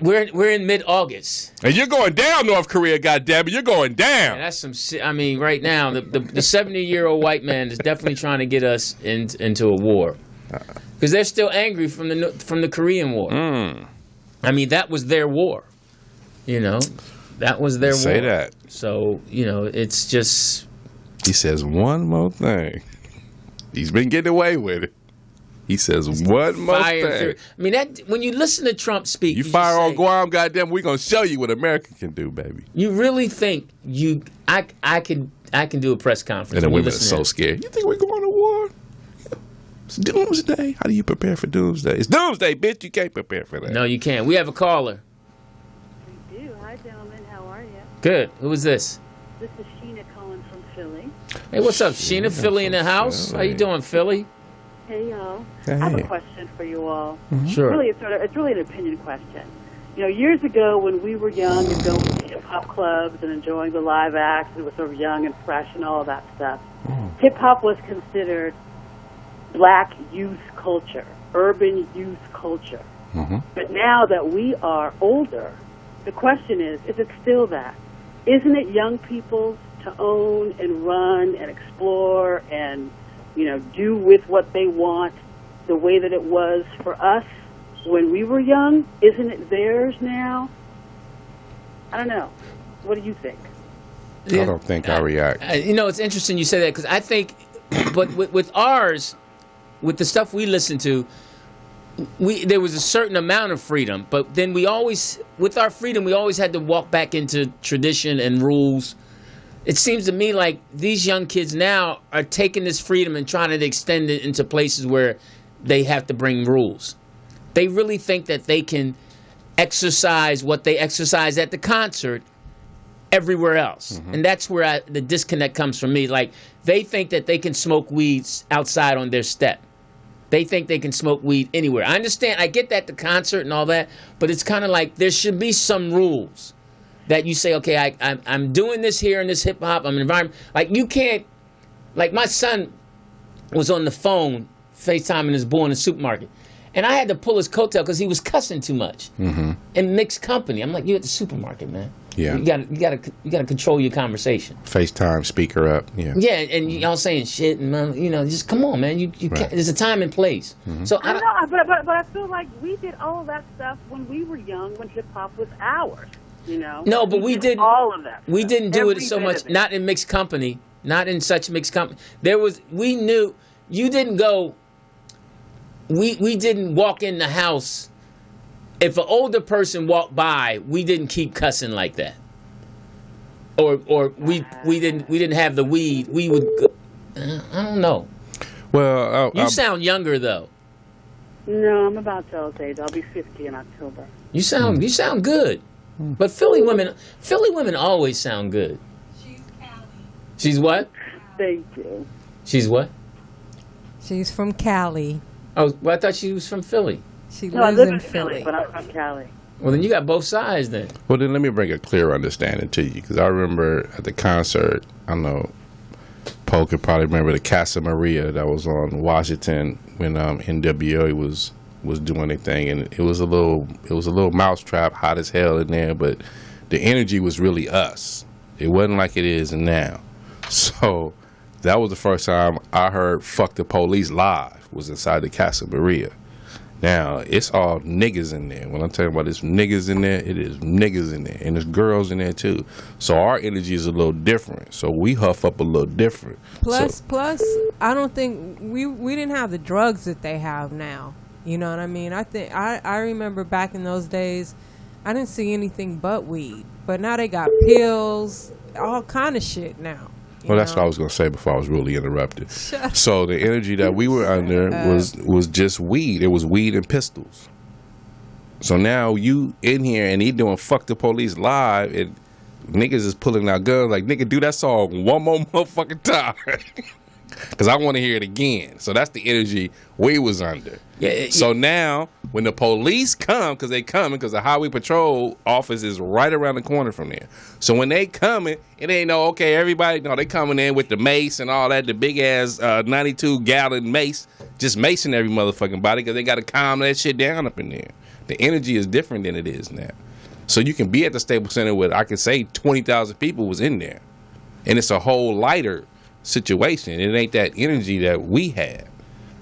we're in mid-August, and you're going down, North Korea. Goddammit, you're going down. And that's some. I mean, right now, the 70-year-old white man is definitely trying to get us into a war because they're still angry from the Korean War. I mean, that was their war. That was their war. Say that. So it's just. He says one more thing. He's been getting away with it. He says one more thing. I mean, when you listen to Trump speak, you fire on Guam, goddamn, we're gonna show you what America can do, baby. You really think I can do a press conference? And the women are so scared. You think we're going to war? It's doomsday. How do you prepare for doomsday? It's doomsday, bitch. You can't prepare for that. No, you can't. We have a caller. We do. Hi, gentlemen. How are you? Good. Who is this? This is Sheena calling from Philly. Hey, what's up, Sheena? Philly in the house. How you doing, Philly? Hey, y'all. Hey. I have a question for you all. Mm-hmm. Sure. Really, it's really an opinion question. Years ago when we were young and going to hip-hop clubs and enjoying the live acts, and it was sort of young and fresh and all of that stuff, hip-hop was considered black youth culture, urban youth culture. Mm-hmm. But now that we are older, the question is it still that? Isn't it young people to own and run and explore and do with what they want the way that it was for us when we were young? Isn't it theirs now? I don't know. What do you think? I don't think I react. It's interesting you say that because I think, but with ours, with the stuff we listen to, there was a certain amount of freedom, but then with our freedom, we always had to walk back into tradition and rules. It seems to me like these young kids now are taking this freedom and trying to extend it into places where they have to bring rules. They really think that they can exercise what they exercise at the concert everywhere else. Mm-hmm. And that's where the disconnect comes from me. Like, they think that they can smoke weeds outside on their step. They think they can smoke weed anywhere. I understand. I get that, the concert and all that, but it's kind of like there should be some rules. That you say, okay, I'm doing this here in this hip hop. I'm an environment. Like, you can't. Like, my son was on the phone FaceTiming his boy in the supermarket, and I had to pull his coattail because he was cussing too much in mixed company. I'm like, you're at the supermarket, man. Yeah. You got to control your conversation. FaceTime, speaker up. Yeah. Yeah, and y'all saying shit, and just come on, man. You can't. There's a time and place. Mm-hmm. So I don't know, but I feel like we did all of that stuff when we were young, when hip hop was ours. No, but we did all of that. We didn't do it so much. Not in mixed company. Not in such mixed company. We knew you didn't go. We didn't walk in the house. If an older person walked by, we didn't keep cussing like that. Or we didn't have the weed. We would. I don't know. Well, you sound younger though. No, I'm about y'all's age. I'll be 50 in October. You sound good. But Philly women always sound good. She's Cali. She's what? Thank you. She's what? She's from Cali. Oh, well, I thought she was from Philly. I live in Philly, but I'm from Cali. Well, then you got both sides then. Well, then let me bring a clear understanding to you, because I remember at the concert, I know Paul could probably remember the Casa Maria that was on Washington when NWA was doing their thing, and it was a little mousetrap, hot as hell in there, but the energy was really us. It wasn't like it is now. So that was the first time I heard "Fuck the Police" live. Was inside the Casa Maria. Now it's all niggas in there. When I'm talking about this niggas in there, it is niggas in there, and there's girls in there too. So our energy is a little different. So we huff up a little different. Plus, I don't think we didn't have the drugs that they have now. You know what I mean? I think I remember back in those days, I didn't see anything but weed. But now they got pills, all kind of shit now. Well, that's what I was going to say before I was really interrupted. So the energy that we were under was just weed. It was weed and pistols. So now you in here and he doing "Fuck the Police" live, and niggas is pulling out guns like, nigga, do that song one more motherfucking time. Because I want to hear it again. So that's the energy we was under. So now when the police come, because they coming, because the highway patrol office is right around the corner from there. So when they coming, it ain't no, okay, everybody, no, they coming in with the mace and all that, the big ass 92-gallon mace, just macing every motherfucking body, because they got to calm that shit down up in there. The energy is different than it is now. So you can be at the Staples Center with, I could say 20,000 people was in there. And it's a whole lighter situation. It ain't that energy that we had.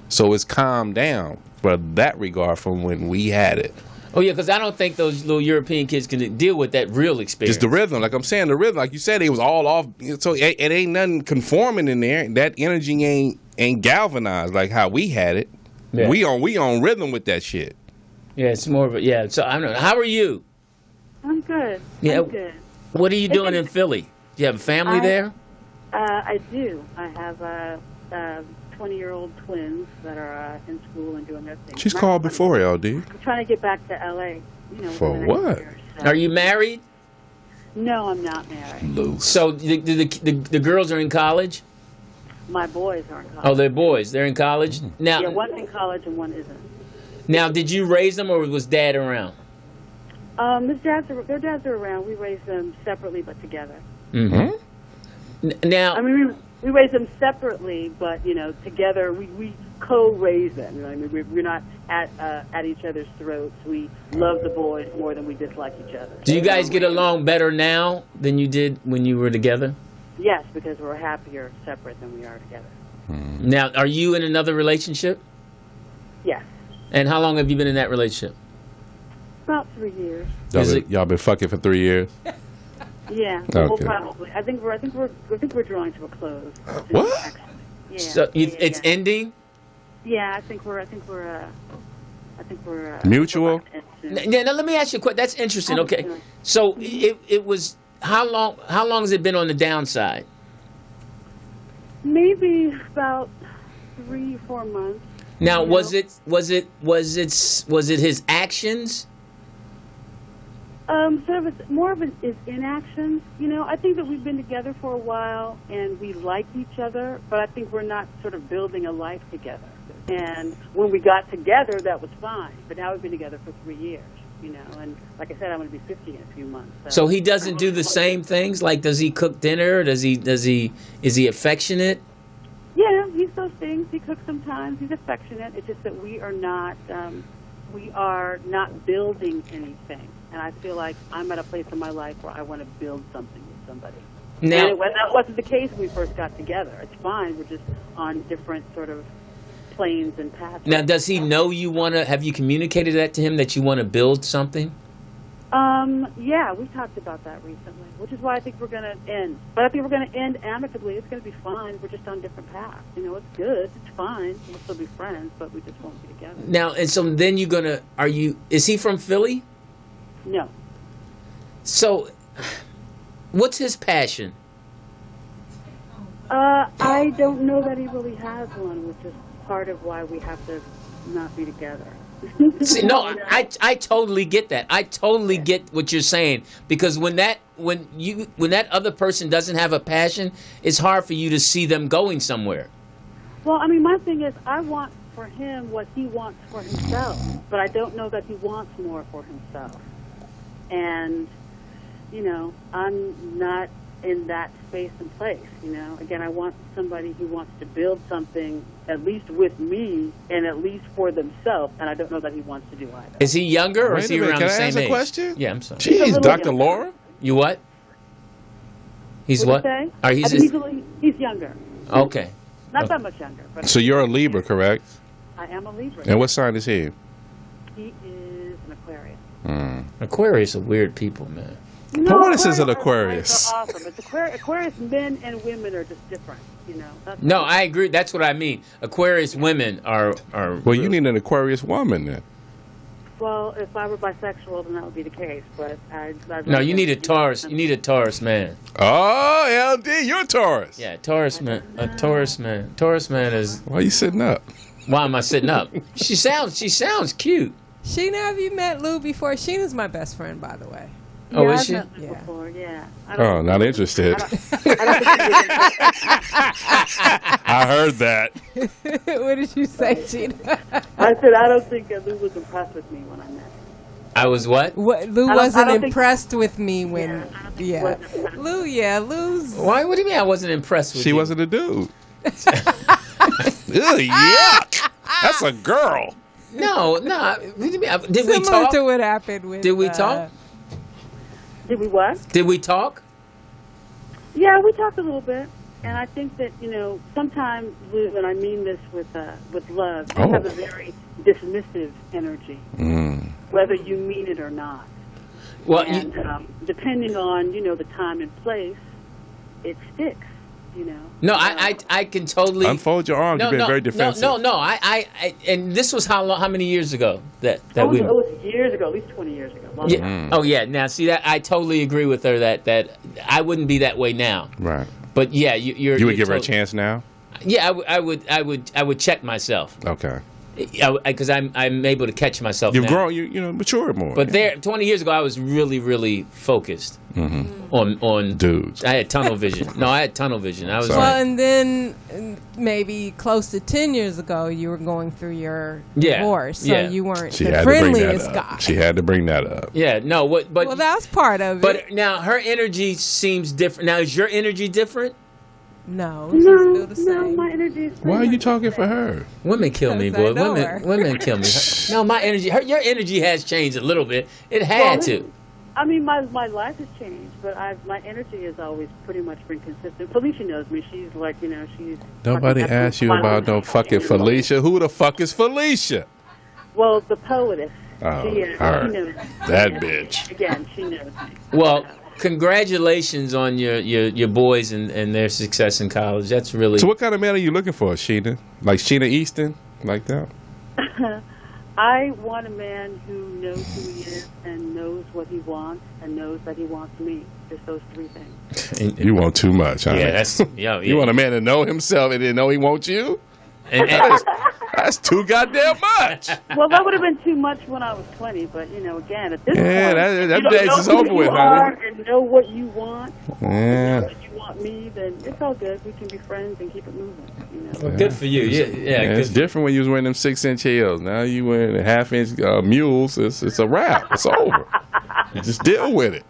So it's calmed down for that regard from when we had it. Oh, yeah, because I don't think those little European kids can deal with that real experience. Just the rhythm. Like I'm saying, the rhythm. Like you said, it was all off. So it ain't nothing conforming in there. That energy ain't galvanized like how we had it. Yeah. We on rhythm with that shit. Yeah, it's more of a, yeah. So I don't know. How are you? I'm good. Yeah. I'm good. What are you doing in Philly? Do you have a family there? I do. I have 20-year-old twins that are in school and doing their thing. She's called before, LD. I'm trying to get back to L.A. For what? Year, so. Are you married? No, I'm not married. Loose. So the girls are in college? My boys are in college. Oh, they're boys. They're in college? Now, yeah, one's in college and one isn't. Now, did you raise them or was Dad around? Their dads are around. We raised them separately but together. Mm-hmm. Now, I mean, we raise them separately, but together we co-raise them. You know, I mean, we're not at each other's throats. We love the boys more than we dislike each other. Do you guys get along better now than you did when you were together? Yes, because we're happier separate than we are together. Now, are you in another relationship? Yes. And how long have you been in that relationship? About 3 years. Y'all been fucking for 3 years? Yeah, okay. Well, probably. I think we're drawing to a close. What? Actually. Yeah. So it's ending? Yeah, I think we're mutual. Now let me ask you a question. That's interesting. Okay, so it was how long has it been on the downside? Maybe about 3-4 months. Now was it his actions? Sort of more of it is inaction. I think that we've been together for a while and we like each other, but I think we're not sort of building a life together. And when we got together, that was fine. But now we've been together for 3 years, and like I said, I'm going to be 50 in a few months. So he doesn't do the same things? Like, does he cook dinner? Is he affectionate? Yeah, he's those things. He cooks sometimes. He's affectionate. It's just that we are not building anything. And I feel like I'm at a place in my life where I want to build something with somebody. Now, and that wasn't the case when we first got together. It's fine. We're just on different sort of planes and paths. Now, does he know you want to? Have you communicated that to him that you want to build something? Yeah, we talked about that recently, which is why I think we're going to end. But I think we're going to end amicably. It's going to be fine. We're just on different paths. It's good. It's fine. We'll still be friends, but we just won't be together. Now, and so then is he from Philly? No. So, what's his passion? I don't know that he really has one, which is part of why we have to not be together. See, no, I totally get that. I totally get what you're saying, because when that other person doesn't have a passion, it's hard for you to see them going somewhere. Well, I mean, my thing is, I want for him what he wants for himself, but I don't know that he wants more for himself. And, I'm not in that space and place, Again, I want somebody who wants to build something, at least with me, and at least for themselves, and I don't know that he wants to do either. Is he younger, or is he around the same age? Can I ask a question? Yeah, I'm sorry. Jeez, Dr. Laura? You what? He's What'd what? you say? Are He's younger. Okay. Not that much younger. But So you're a Libra, correct? I am a Libra. And what sign is he? He is an Aquarius. Aquarius are weird people, man. But what is an Aquarius? Are awesome. It's Aquarius men and women are just different, you know. No, I agree. That's what I mean. Aquarius women are Well, you need an Aquarius woman then. Well, if I were bisexual, then that would be the case. But No, you need a Taurus. You need a Taurus man. Oh, LD, you're a Taurus. Yeah, Taurus man. A Taurus man. Taurus man is. Why are you sitting up? Why am I sitting up? She sounds cute. Sheena, have you met Lou before? Sheena's my best friend, by the way. Oh, yeah, is I've she? met them before, yeah. Oh, not interested. I heard that. What did you say, Sheena? I said I don't think Lou was impressed with me when I met him. I was what? Lou wasn't impressed with me when. Yeah. Lou's. Why? What do you mean I wasn't impressed with you? She wasn't a dude. Ew, yuck. That's a girl. No. What do you mean? Did we Similar talk? to what happened with. Did we talk? Did we what? Did we talk? Yeah, we talked a little bit. And I think that, you know, sometimes, Lou, and I mean this with love, you have a very dismissive energy, whether you mean it or not. Well, And depending on, you know, the time and place, it sticks, you know. No, I can totally Unfold your arms. You've been very defensive. No. I and this was how many years ago that we. It was years ago, at least 20 years ago. Yeah. Oh yeah. Now see that I totally agree with her that I wouldn't be that way now. Right. But yeah, you would give her a chance now. Yeah, I would check myself. Okay. Because I'm able to catch myself. You've now. grown. You know matured more. But 20 years ago, I was really focused on dudes. I had tunnel vision. No, I had tunnel vision. I was Well, and then maybe close to 10 years ago, you were going through your divorce, so you weren't the friendliest guy. She had to bring that up. Yeah, no, but well, that's part of it. But now her energy seems different. Now, is your energy different? No, she's still the same. No, my energy is Why are you talking for her? Women kill me, boy. Women kill me. No, my energy. Your energy has changed a little bit. It had to. I mean, my life has changed, but my energy has always pretty much been consistent. Felicia knows me. She's like, you know, she's... Nobody asked you about no fucking Felicia. Who the fuck is Felicia? Well, the poetess. Oh, she her. knows me. That bitch. Again, she knows me. Well, congratulations on your boys and their success in college. That's really... So what kind of man are you looking for, Sheena? Like Sheena Easton? Like that? I want a man who knows who he is and knows what he wants and knows that he wants me. Just those three things. You want too much, huh? Yeah, that's... Yeah. You want a man to know himself and then know he wants you? And That's too goddamn much. Well, that would have been too much when I was 20, but, you know, again, at this point, that you days is over with, honey. And know what you want, Yeah. what you want me, then it's all good. We can be friends and keep it moving, you know. Well, good for you. Yeah, It's different when you was wearing them 6-inch heels. Now you wearing 1/2-inch mules. It's a wrap. It's over. You just deal with it.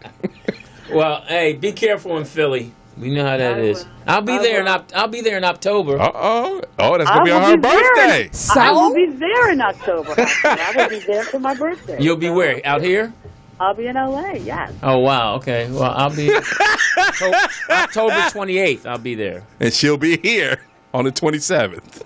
Well, hey, be careful in Philly. We know how that is. I'll be there in October. Oh, that's gonna be on her birthday. I will be there in October. I will be there for my birthday. You'll be where? Out here? I'll be in LA. Yes. Oh wow. Okay. Well, I'll be October 28th. I'll be there. And she'll be here on the 27th.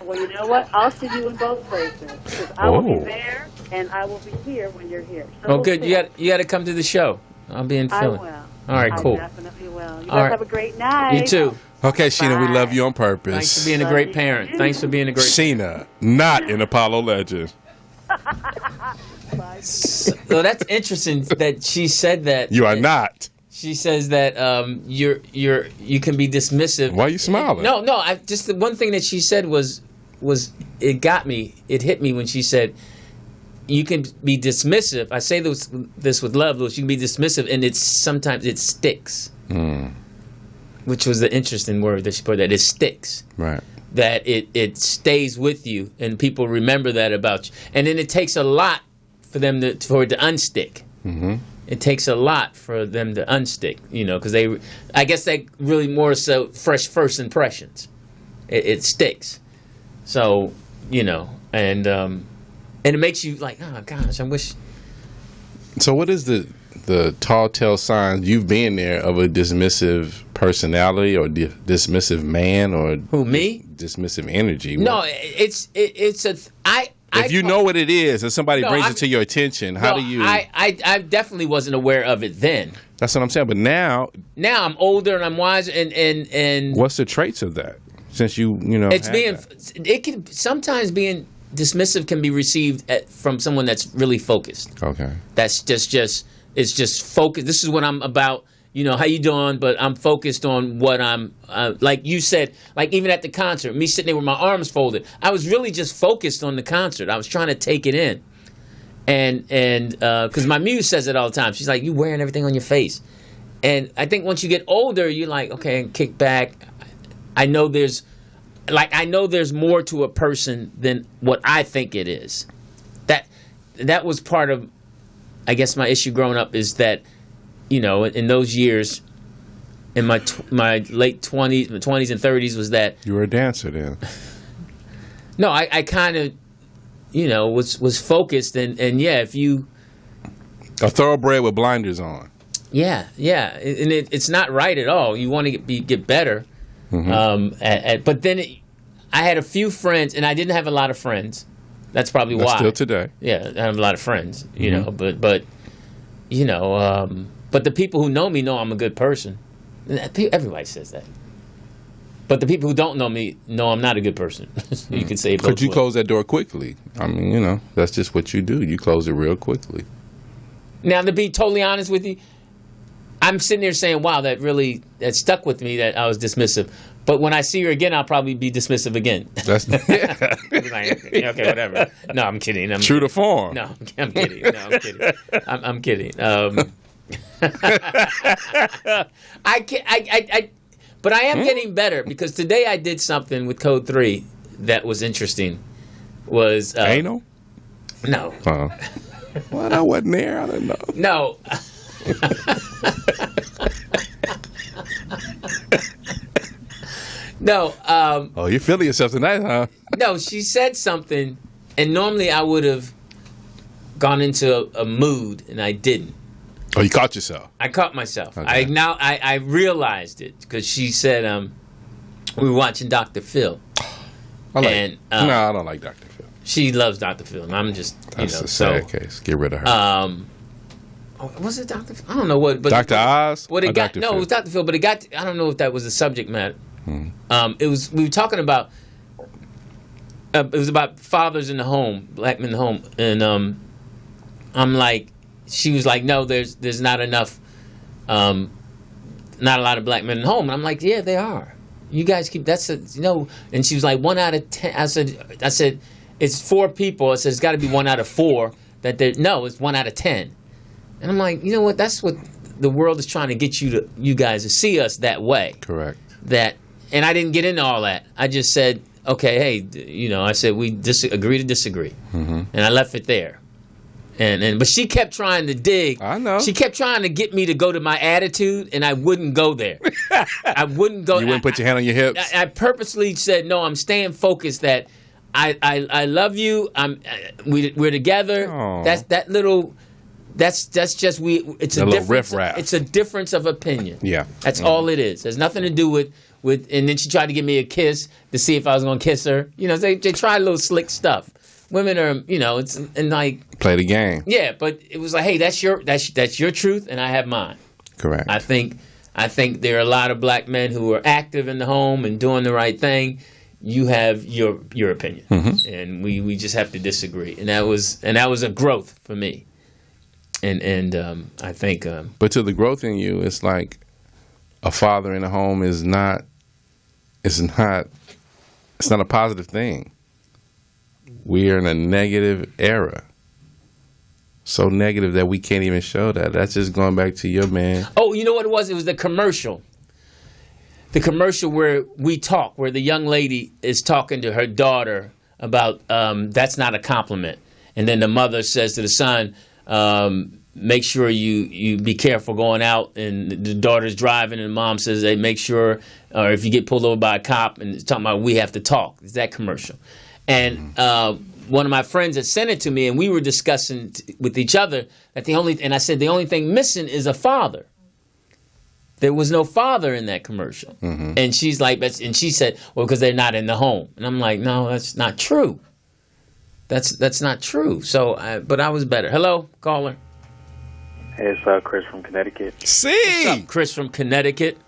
Well, you know what? I'll see you in both places because I will be there and I will be here when you're here. So oh, good. You got to come to the show. I'll be in Philly. I will. All right, cool. I definitely will. You guys have a great night. You too. Okay, Sheena, we love you on purpose. Thanks for being a great parent. Thanks for being a great Sheena, not in Apollo Legend. So that's interesting that she said that. You are not. She says that you can be dismissive. Why are you smiling? No. Just the one thing that she said was it got me. It hit me when she said you can be dismissive. I say this with love, Lewis. You can be dismissive, and sometimes it sticks. Which was the interesting word that she put. That it sticks. Right. That it stays with you, and people remember that about you. And then it takes a lot for it to unstick. Mm-hmm. It takes a lot for them to unstick, because I guess they really more so fresh first impressions. It sticks. So, and it makes you like, oh gosh, I wish. So what is the the tall tale signs you've been there of a dismissive personality or dismissive man or who, me? Dismissive energy? No, it's a if you know what it is and somebody brings it to your attention, how do you? I definitely wasn't aware of it then. That's what I'm saying. But now I'm older and I'm wiser. And what's the traits of that? Since it can sometimes being dismissive can be received from someone that's really focused. Okay. That's just it's just focused. This is what I'm about. How you doing? But I'm focused on what I'm, like you said, like even at the concert, me sitting there with my arms folded. I was really just focused on the concert. I was trying to take it in. And because my muse says it all the time. She's like, you wearing everything on your face. And I think once you get older, you're like, okay, kick back. I know there's more to a person than what I think it is. That was part of, I guess, my issue growing up is that, in those years, in my late 20s and 30s, was that you were a dancer then. No, I kind of, was focused and if you a thoroughbred with blinders on. Yeah, and it's not right at all. You want to get better, but then I had a few friends, and I didn't have a lot of friends. That's probably why. Still today. Yeah, I have a lot of friends, but the people who know me know I'm a good person. Everybody says that. But the people who don't know me know I'm not a good person. You can say it both ways. Could you close that door quickly? I mean, that's just what you do. You close it real quickly. Now, to be totally honest with you, I'm sitting there saying, wow, that stuck with me that I was dismissive. But when I see her again, I'll probably be dismissive again. That's like, okay, whatever. No, I'm kidding. True to form. No, I'm kidding. No, I'm kidding. I'm kidding. But I am getting better because today I did something with Code 3 that was interesting. Was anal? No. Well, I wasn't there. I don't know. No. No. Oh, you're feeling yourself tonight, huh? No, she said something, and normally I would have gone into a mood, and I didn't. Oh, you caught yourself? I caught myself. Okay. I realized it because she said we were watching Dr. Phil. No, I don't like Dr. Phil. She loves Dr. Phil, and I'm just That's a sad case. Get rid of her. Was it Dr. Phil? I don't know what. But Dr. Oz? What it got? Dr. No, Phil? It was Dr. Phil, but it got. I don't know if that was the subject matter. It was. We were talking about. It was about fathers in the home, black men in the home, and I'm like, she was like, no, there's not enough, not a lot of black men in the home, and I'm like, yeah, they are. You guys keep and she was like 1 out of 10. I said, it's 4 people. I said it's got to be 1 out of 4 that it's 1 out of 10. And I'm like, you know what? That's what the world is trying to get you guys to see us that way. Correct. And I didn't get into all that. I just said, okay, hey, I said we agree to disagree, and I left it there. But she kept trying to dig. I know. She kept trying to get me to go to my attitude, and I wouldn't go there. I wouldn't go. You wouldn't put your hand on your hips. I purposely said no. I'm staying focused. That I love you. We're together. Aww. That's just it's a difference. Riff-raff. It's a difference of opinion. Yeah, that's all it is. There's nothing to do with. And then she tried to give me a kiss to see if I was going to kiss her. They try a little slick stuff. Women are, it's and like play the game. Yeah, but it was like, hey, that's your truth, and I have mine. Correct. I think there are a lot of black men who are active in the home and doing the right thing. You have your opinion, and we just have to disagree. And that was a growth for me. And I think. But to the growth in you, it's like a father in the home is not. It's not a positive thing. We are in a negative era. So negative that we can't even show that. That's just going back to your man. Oh, you know what it was? It was the commercial. The commercial where we talk, where the young lady is talking to her daughter about that's not a compliment. And then the mother says to the son, make sure you be careful going out, and the daughter's driving, and the mom says, hey, make sure, or if you get pulled over by a cop, and it's talking about we have to talk. It's that commercial. And one of my friends had sent it to me, and we were discussing with each other that I said the only thing missing is a father. There was no father in that commercial. Mm-hmm. And she's like, and she said, well, because they're not in the home. And I'm like, no, that's not true. That's not true. So, but I was better. Hello, caller. Hey, it's Chris from Connecticut. What's up, Chris from Connecticut?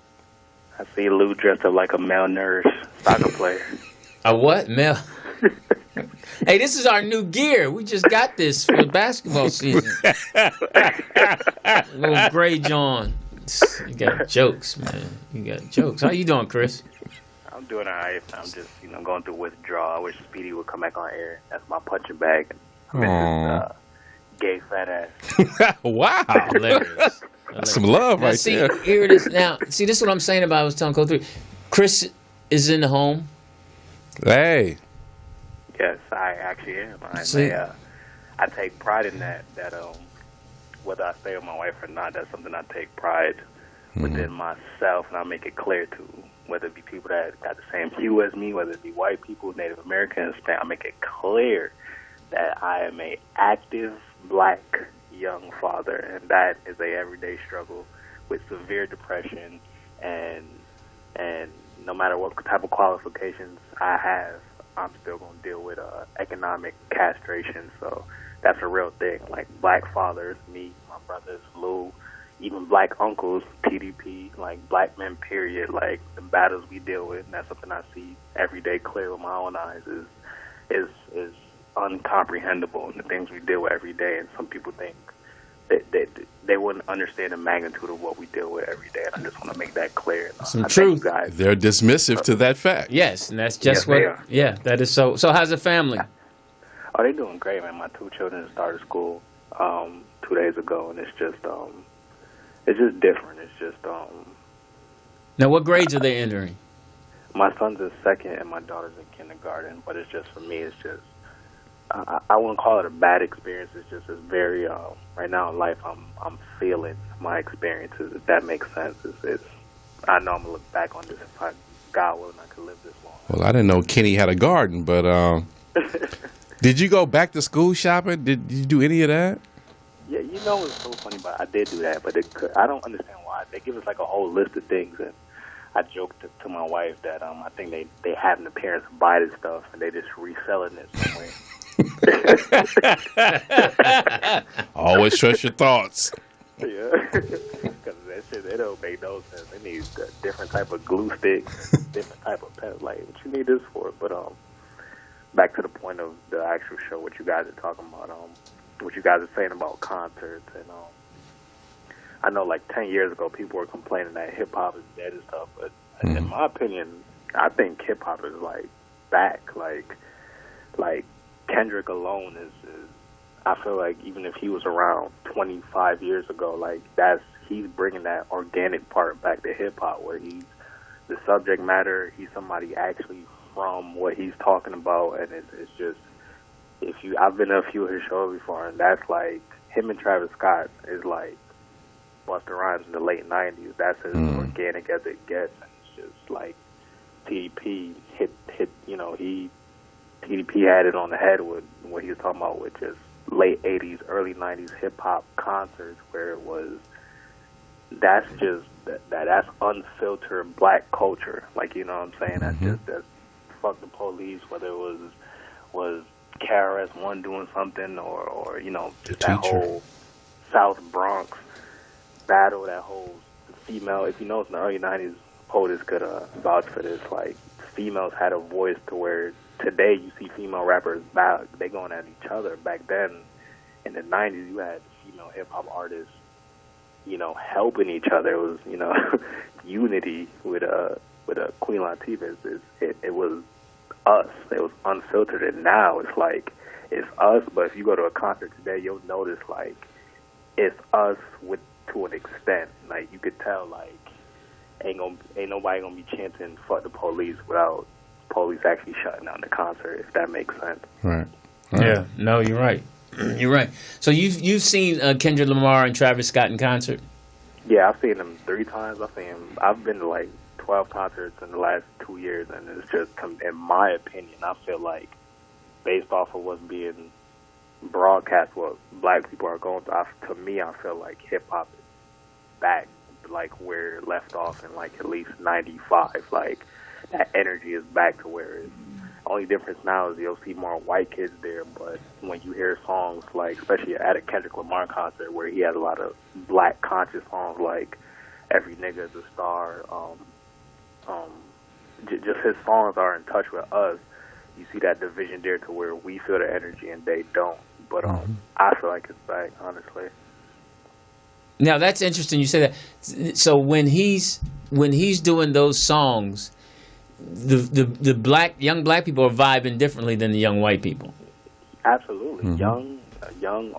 I see Lou dressed up like a malnourished soccer player. A what? Hey, this is our new gear. We just got this for the basketball season. Little gray John. You got jokes, man. You got jokes. How you doing, Chris? I'm doing all right. I'm just, going through withdrawal. I wish Speedy would come back on air. That's my punching bag. I'm in this gay fat ass. Wow. Hilarious. That's some love right there. Here it is. Now, see, this is what I'm saying about I was telling Code 3. Chris is in the home. Hey. Yes, I actually am. I take pride in that whether I stay with my wife or not, that's something I take pride within myself, and I make it clear to whether it be people that got the same hue as me, whether it be white people, Native Americans, I make it clear that I am a active black young father, and that is a everyday struggle with severe depression, and no matter what type of qualifications I have, I'm still going to deal with economic castration. So that's a real thing. Like black fathers, me, my brothers, Lou, even black uncles, TDP, like black men, period. Like the battles we deal with, and that's something I see every day clear with my own eyes, is uncomprehendable. And the things we deal with every day, and some people think that they wouldn't understand the magnitude of what we deal with every day. And I just want to make that clear. Some truth. They're dismissive to that fact. Yes, and that's just what. Yeah, that is so. So how's the family? Oh, they're doing great, man. My two children started school 2 days ago, and it's just different. It's just Now, what grades are they entering? My son's in second, and my daughter's in kindergarten. But it's just, for me, it's just I wouldn't call it a bad experience. It's very right now in life, I'm feeling my experiences. If that makes sense, I know I'm gonna look back on this if God willing, I could live this long. Well, I didn't know Kenny had a garden, but did you go back to school shopping? Did you do any of that? Yeah, it's so funny, but I did do that. But I don't understand why. They give us like a whole list of things, and I joked to my wife that I think they having the parents buy this stuff and they just reselling it somewhere. Always trust your thoughts. Yeah, because that shit, they don't make no sense. They need a different type of glue stick, different type of pen. Like, what you need this for? But back to the point of the actual show, what you guys are talking about, what you guys are saying about concerts, and I know like 10 years ago people were complaining that hip hop is dead and stuff, but in my opinion, I think hip hop is like back. Like Kendrick alone is I feel like even if he was around 25 years ago, like he's bringing that organic part back to hip hop, where he's the subject matter, he's somebody actually from what he's talking about, and it's just, I've been to a few of his shows before, and that's like him and Travis Scott is like Busta Rhymes in the late 90s. That's as organic as it gets. And it's just like TDP hit. TDP had it on the head with what he was talking about, with just late 80s, early 90s hip hop concerts, where it was, that's unfiltered black culture. Like, you know what I'm saying? That's fuck the police, whether it was KRS-One doing something, or just that whole South Bronx battle, that whole female. If you notice in the early 90s, POTUS could vouch for this. Like, females had a voice to where today you see female rappers they going at each other. Back then, in the 90s, you had female hip hop artists, helping each other. It was, unity with Queen Latifah. It was us. It was unfiltered, and now it's like it's us. But if you go to a concert today, you'll notice like it's us to an extent. Like, you could tell like ain't nobody gonna be chanting "fuck the police" without police actually shutting down the concert. If that makes sense. Right. Yeah. No, you're right. You're right. So you've seen Kendrick Lamar and Travis Scott in concert? Yeah, I've seen them 3 times. I've been to like 12 concerts in the last 2 years, and it's just, in my opinion, I feel like based off of what's being broadcast, what black people are going through. To me, I feel like hip hop is back, like where it left off in like at least '95. Like that energy is back to where it's. Only difference now is you'll see more white kids there, but when you hear songs like, especially at a Kendrick Lamar concert where he has a lot of black conscious songs like "Every Nigga Is a Star," just his songs are in touch with us. You see that division there to where we feel the energy and they don't. But I feel like it's back, honestly. Now that's interesting. You say that. So when he's doing those songs, the young black people are vibing differently than the young white people. Absolutely, young,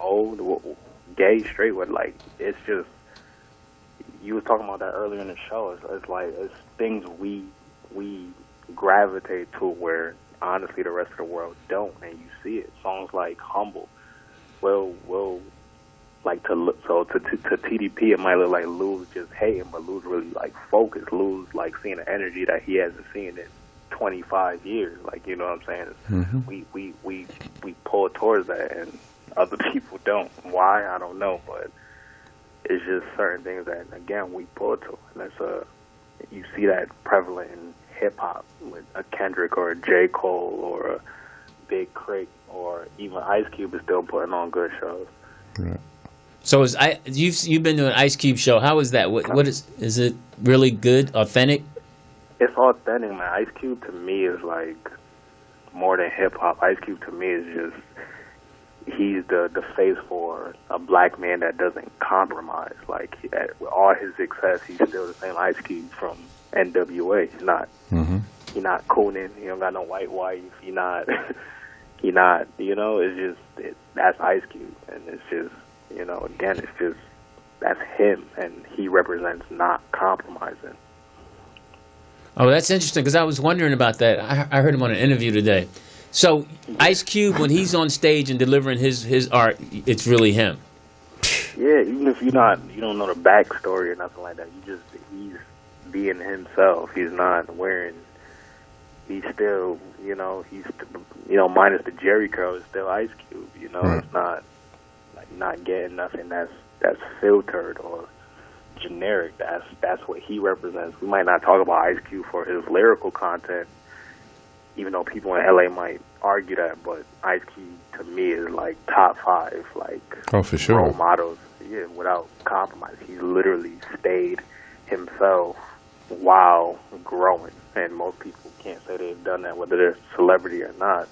old, gay, straight. With like, it's just you was talking about that earlier in the show. It's like it's things we gravitate to where honestly the rest of the world don't, and you see it. Songs like "Humble," will like to TDP it might look like Lou's just hating, but Lou's really like focused. Lou's like seeing the energy that he hasn't seen in 25 years. Like, you know what I'm saying? We pull towards that, and other people don't. Why? I don't know, but it's just certain things that again we pull to, and that's you see that prevalent in hip hop with a Kendrick or a J. Cole or a Big Crit or even Ice Cube is still putting on good shows. Right. So you've been to an Ice Cube show? How is that? What is it really good, authentic? It's authentic, man. Ice Cube to me is like more than hip hop. Ice Cube to me is just he's the face for a black man that doesn't compromise. Like with all his success, he's still the same Ice Cube from NWA. He's not cooning. He don't got no white wife. He not. You know. It's just that's Ice Cube, and it's just. You know, again, it's just, that's him, and he represents not compromising. Oh, that's interesting, because I was wondering about that. I heard him on an interview today. So, Ice Cube, when he's on stage and delivering his art, it's really him. Yeah, even if you don't know the backstory or nothing like that, he's being himself. He's not wearing, he's still, minus the Jerry curl, it's still Ice Cube, Right. It's not getting nothing that's filtered or generic. That's what he represents. We might not talk about Ice Cube for his lyrical content, even though people in LA might argue that, but Ice Cube to me is like top 5 for sure role models. Yeah, without compromise. He literally stayed himself while growing, and most people can't say they've done that, whether they're a celebrity or not.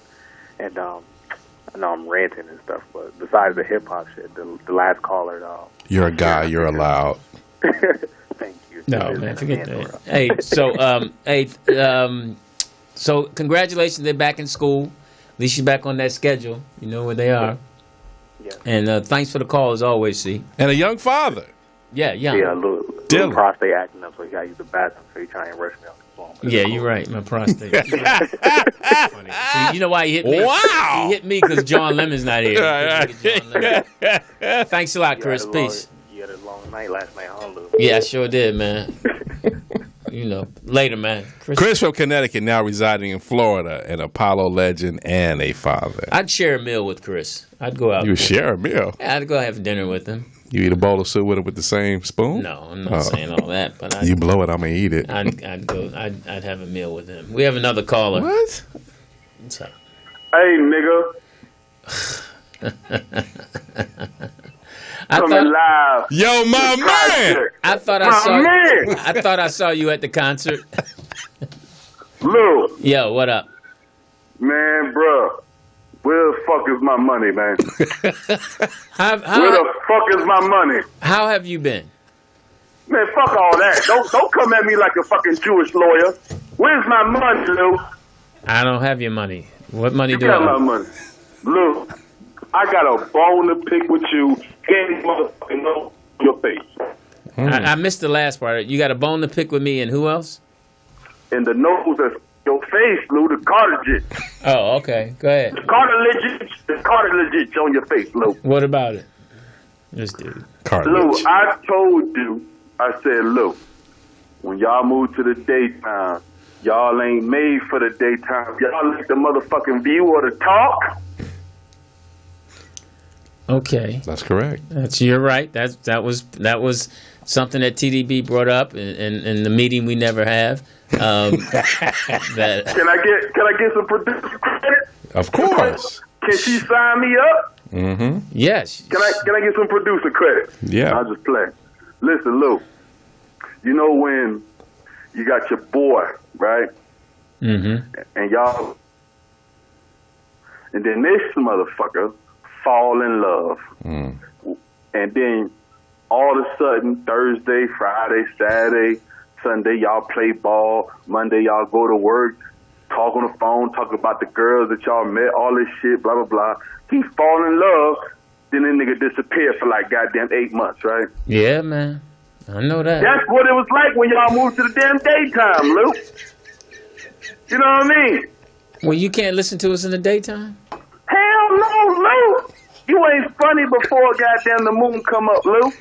And I know I'm ranting and stuff, but besides the hip hop shit, the last caller, you're a guy, you're allowed. Thank you. No, man, forget that. Hey, so congratulations, they're back in school. At least you're back on that schedule. You know where they are. Yeah. And thanks for the call as always, C. And a young father. Yeah, young. Yeah, a little prostate acting up, so he got to use the bathroom, so he trying to rush me off the phone. Yeah, you're right. My prostate. Funny. See, you know why he hit me? Wow. He hit me because John Lemon's not here. Thanks a lot, Chris. Peace. You had a long night last night, huh, Lou? Yeah, I sure did, man. Later, man. Chris from Connecticut, now residing in Florida, an Apollo legend and a father. I'd share a meal with Chris. I'd go out. You share a meal? Yeah, I'd go have dinner with him. You eat a bowl of soup with him with the same spoon? No, I'm not saying all that. But you blow it, I'm gonna eat it. I'd have a meal with him. We have another caller. What? What's up? Hey, nigga. Coming live. Yo, my man. I thought I saw you at the concert. Lou. Yo, what up? Man, bro. Where the fuck is my money, man? How Where the fuck is my money? How have you been? Man, fuck all that. Don't come at me like a fucking Jewish lawyer. Where's my money, Lou? I don't have your money. What money You do I got my have? money. Lou, I got a bone to pick with you. Get motherfucking nose in your face. I missed the last part. You got a bone to pick with me and who else? And the nose of your face, Lou, the cartilage. Oh, okay. Go ahead. The cartilage on your face, Lou. What about it? This dude. Lou, I told you, I said, Lou, when y'all move to the daytime, Y'all ain't made for the daytime. Y'all like the motherfucking view or the talk. Okay, that's correct. You're right. That was something that TDP brought up in the meeting we never have. That Can I get some producer credit? Of course. Can she sign me up? Mm-hmm. Yes. Can I get some producer credit? Yeah. I'll just play. Listen, Lou. You know when you got your boy, right? Mm-hmm. And y'all, and then this motherfucker fall in love, and then all of a sudden Thursday, Friday, Saturday, Sunday y'all play ball. Monday y'all go to work, talk on the phone, talk about the girls that y'all met, all this shit, blah blah blah. He fall in love, then that nigga disappear for like goddamn 8 months, right? Yeah, man. I know that. That's what it was like when y'all moved to the damn daytime, Lou. You know what I mean? Well, you can't listen to us in the daytime? Hell no, Lou. You ain't funny before goddamn the moon come up, Lou.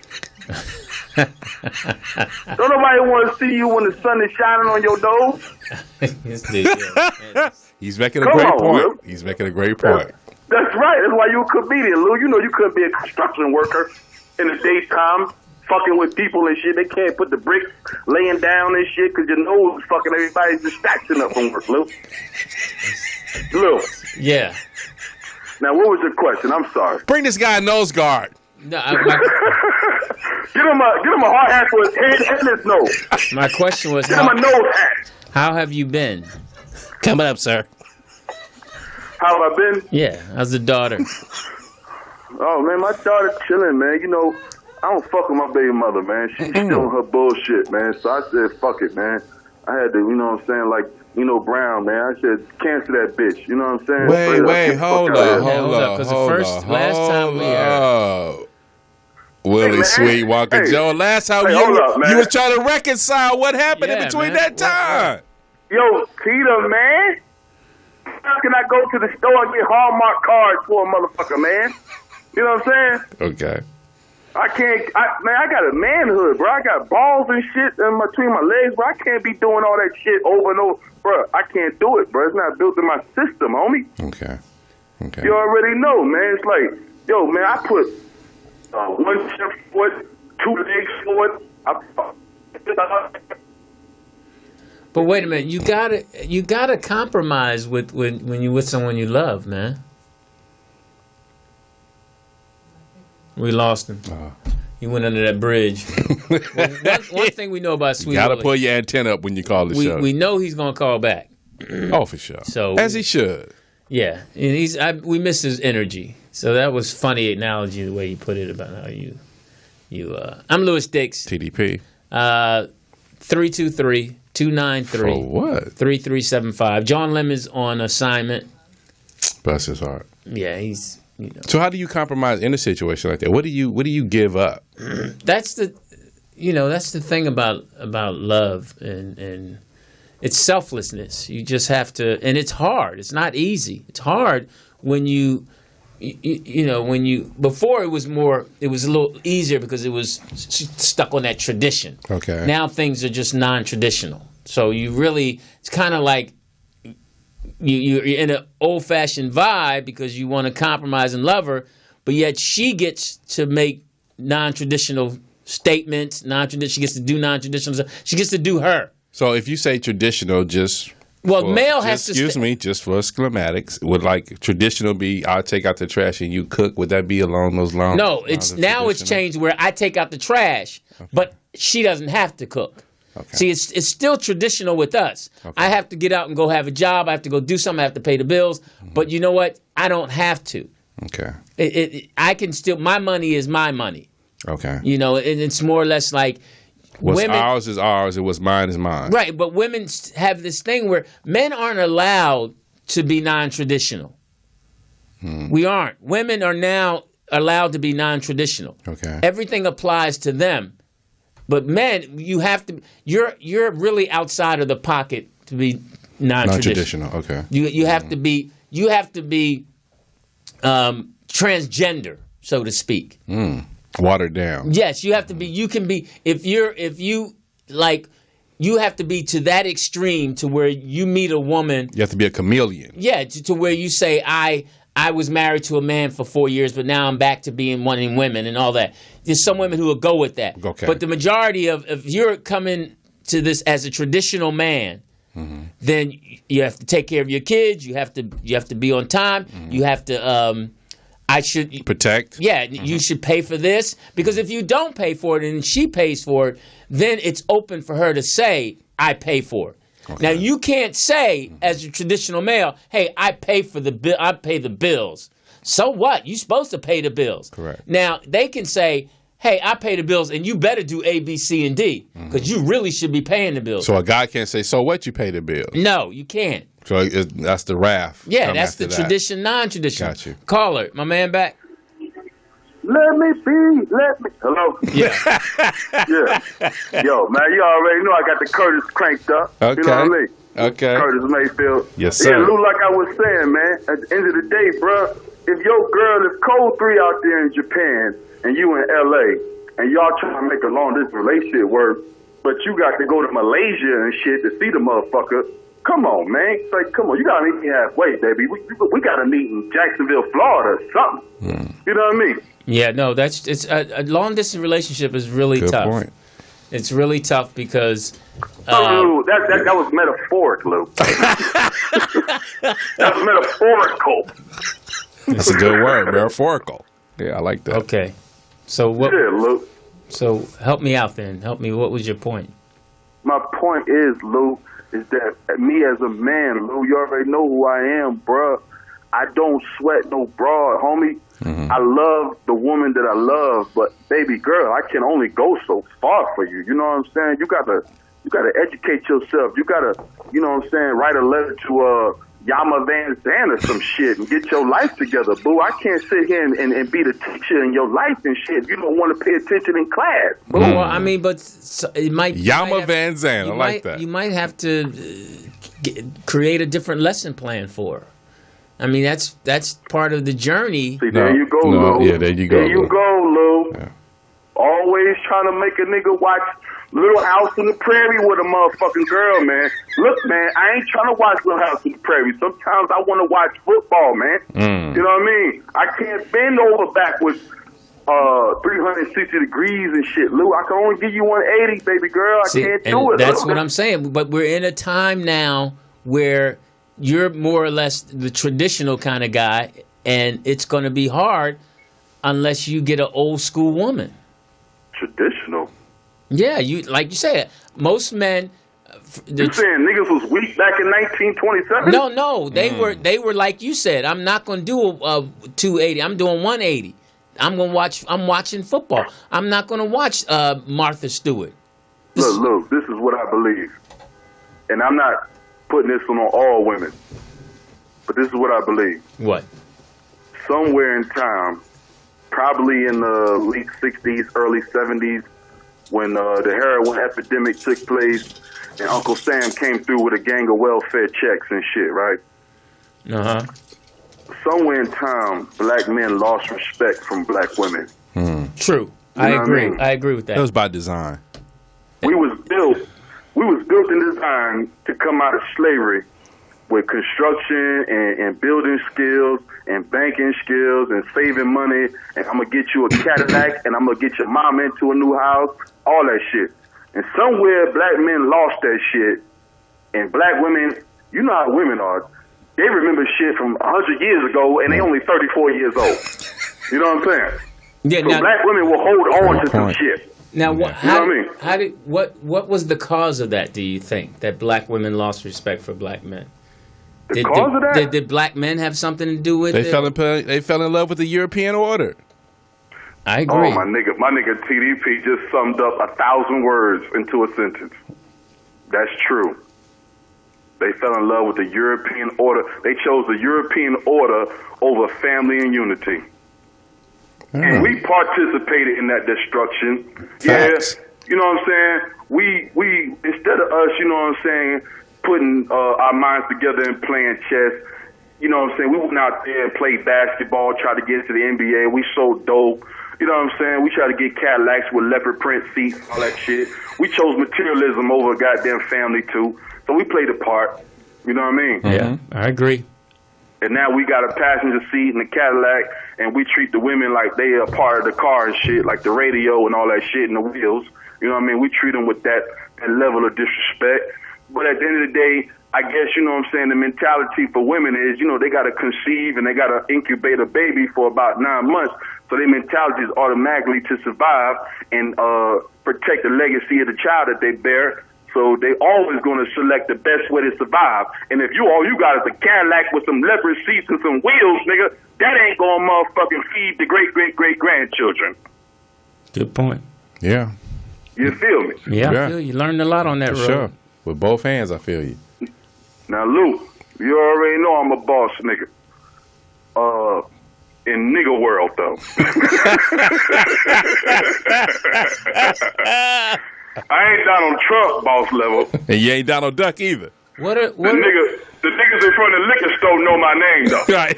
Don't nobody want to see you when the sun is shining on your nose. He's making a great point. Lou. He's making a great point. That's right. That's why you a comedian, Lou. You know you couldn't be a construction worker in the daytime, fucking with people and shit. They can't put the bricks laying down and shit because your nose is fucking everybody's distraction up from work, Lou. Lou. Yeah. Now, what was your question? I'm sorry. Bring this guy a nose guard. No, Get him a hard hat for his head and his nose. my question was, Get him a nose hat. how have you been? Coming up, sir. How have I been? Yeah, how's the daughter? Oh, man, my daughter chilling, man. You know, I don't fuck with my baby mother, man. She's still on her bullshit, man. So I said, fuck it, man. I had to, you know what I'm saying, like, Brown, man. I said, cancel that bitch. You know what I'm saying? Wait, hold up. Because last time we heard. Willie Hey, Sweetwalker hey. Joe. Last time Hold up, man. you was trying to reconcile what happened in between that time. Yo, Peter, man. How can I go to the store and get Hallmark cards for a motherfucker, man? You know what I'm saying? Okay. I got a manhood, bro. I got balls and shit in between my legs, bro. I can't be doing all that shit over and over. Bro, I can't do it, bro. It's not built in my system, homie. Okay. You already know, man. It's like, yo, man, I put one step forward, 2 legs forward. But wait a minute, you gotta compromise with when you're with someone you love, man. We lost him. He went under that bridge. Well, one thing we know about Sweet You gotta Willie, pull your antenna up when you call the show. we know he's gonna call back. Oh, for sure. So as he should. Yeah, and we miss his energy. So that was funny analogy the way you put it about how you. I'm Lewis Dix. TDP. 323-293. For what? 3375. John Lemon's on assignment. Bless his heart. Yeah, he's. So how do you compromise in a situation like that? What do you give up? That's the thing about love and it's selflessness. You just have to, and it's hard. It's not easy. It's hard when you before it was a little easier because it was stuck on that tradition. Okay. Now things are just non-traditional. So it's kind of like you're in an old-fashioned vibe because you want to compromise and love her, but yet she gets to make non-traditional statements. She gets to do non-traditional stuff. She gets to do her. So if you say traditional, male has to. Excuse me, just for schematics, would like traditional be I'll take out the trash and you cook? Would that be along those lines? No, it's changed where I take out the trash, but she doesn't have to cook. Okay. See, it's still traditional with us. Okay. I have to get out and go have a job. I have to go do something. I have to pay the bills. Mm-hmm. But you know what? I don't have to. Okay. I can still. My money is my money. Okay. And it's more or less like. What's women, ours is ours, and what's mine is mine. Right, but women have this thing where men aren't allowed to be non-traditional. We aren't. Women are now allowed to be non-traditional. Okay. Everything applies to them. But men, you have to. You're really outside of the pocket to be non-traditional. Okay. You have to be. You have to be transgender, so to speak. Watered down. Yes, you have to be. You can be if you like. you have to be to that extreme to where you meet a woman. You have to be a chameleon. Yeah, to where you say, I was married to a man for 4 years, but now I'm back to wanting women and all that. There's some women who will go with that. Okay. But the majority of, if you're coming to this as a traditional man, then you have to take care of your kids. You have to be on time. You have to protect. Yeah, you should pay for this, because if you don't pay for it and she pays for it, then it's open for her to say, I pay for it. Okay. Now you can't say as a traditional male, hey, I pay for the bill. I pay the bills. So what? You're supposed to pay the bills. Correct. Now they can say, hey, I pay the bills, and you better do A, B, C, and D, because you really should be paying the bills. So a guy can't say, so what, you pay the bills? No, you can't. So that's the wrath. Yeah, that's the tradition, non-tradition. Got you. Caller, my man back. Let me be. Hello? Yeah. Yeah. Yo, man, you already know I got the Curtis cranked up. Okay. You know what I mean? Okay. Curtis Mayfield. Yes, sir. Yeah, Lou, like I was saying, man, at the end of the day, bro, if your girl is cold 3 out there in Japan and you in L.A. and y'all trying to make a long-distance relationship work, but you got to go to Malaysia and shit to see the motherfucker, come on, man. It's like, come on, you got to meet me halfway, baby. We got to meet in Jacksonville, Florida or something. You know what I mean? Yeah, no, it's a long-distance relationship is really Good tough. point. It's really tough because... Lou, that was metaphoric, Lou. That was metaphorical. That's a good word, metaphorical. Yeah, I like that. Okay. So what? Yeah, Lou. So help me out then. Help me. What was your point? My point is, Lou, is that me as a man, Lou, you already know who I am, bruh. I don't sweat no broad, homie. I love the woman that I love, but baby girl, I can only go so far for you. You know what I'm saying? You gotta educate yourself. You gotta, you know what I'm saying, write a letter to Yama Van Zandt or some shit and get your life together, boo. I can't sit here and be the teacher in your life and shit. You don't want to pay attention in class, boo. Well, I mean, but it might... Yama Van Zandt, I like that. You might have to create a different lesson plan for her. I mean, that's part of the journey. See, there you go, Lou. Yeah, there you go. There you go, Lou. Yeah. Always trying to make a nigga watch Little House on the Prairie with a motherfucking girl, man. Look, man, I ain't trying to watch Little House on the Prairie. Sometimes I want to watch football, man. You know what I mean? I can't bend over backwards 360 degrees and shit, Lou. I can only give you 180, baby girl. I can't do it. That's what I'm saying. But we're in a time now where you're more or less the traditional kind of guy, and it's going to be hard unless you get an old school woman. Traditional? Yeah, like you said, most men. You saying niggas was weak back in 1927? No, they were like you said. I'm not going to do a 280. I'm doing 180. I'm watching football. I'm not going to watch Martha Stewart. Look, this is what I believe, and I'm not putting this on all women, but this is what I believe. What? Somewhere in time, probably in the late 60s, early 70s, when the heroin epidemic took place and Uncle Sam came through with a gang of welfare checks and shit, right? Uh-huh. Somewhere in time, black men lost respect from black women. True. You know what I mean? I agree with that. That was by design. We was built and designed to come out of slavery with construction and building skills and banking skills and saving money, and I'm going to get you a Cadillac and I'm going to get your mom into a new house, all that shit. And somewhere black men lost that shit, and black women, you know how women are, they remember shit from 100 years ago and they only 34 years old. You know what I'm saying? Yeah, so black women will hold on to some shit. Now, you know what I mean? What was the cause of that, do you think, that black women lost respect for black men? The cause of that? Did black men have something to do with it? They fell in love with the European order. I agree. Oh, my nigga TDP just summed up 1,000 words into a sentence. That's true. They fell in love with the European order. They chose the European order over family and unity. And we participated in that destruction. Facts. Yeah, you know what I'm saying? We instead of us, you know what I'm saying, putting our minds together and playing chess, you know what I'm saying, we went out there and played basketball, tried to get into the NBA. We so dope. You know what I'm saying? We try to get Cadillacs with leopard print seats, all that shit. We chose materialism over goddamn family too. So we played a part. You know what I mean? Yeah, I agree. And now we got a passenger seat in the Cadillac, and we treat the women like they are part of the car and shit, like the radio and all that shit and the wheels. You know what I mean? We treat them with that level of disrespect. But at the end of the day, I guess, you know what I'm saying, the mentality for women is, you know, they got to conceive and they got to incubate a baby for about 9 months. So their mentality is automatically to survive and protect the legacy of the child that they bear. So they always going to select the best way to survive. And if all you got is a Cadillac with some leopard seats and some wheels, nigga, that ain't going to motherfucking feed the great-great-great-grandchildren. Good point. Yeah. You feel me? Yeah, I feel you. Learned a lot on that road. Sure. With both hands, I feel you. Now, Lou, you already know I'm a boss nigga. In nigga world, though. I ain't Donald Trump boss level. And you ain't Donald Duck either. The niggas in front of the liquor store know my name, though. Right.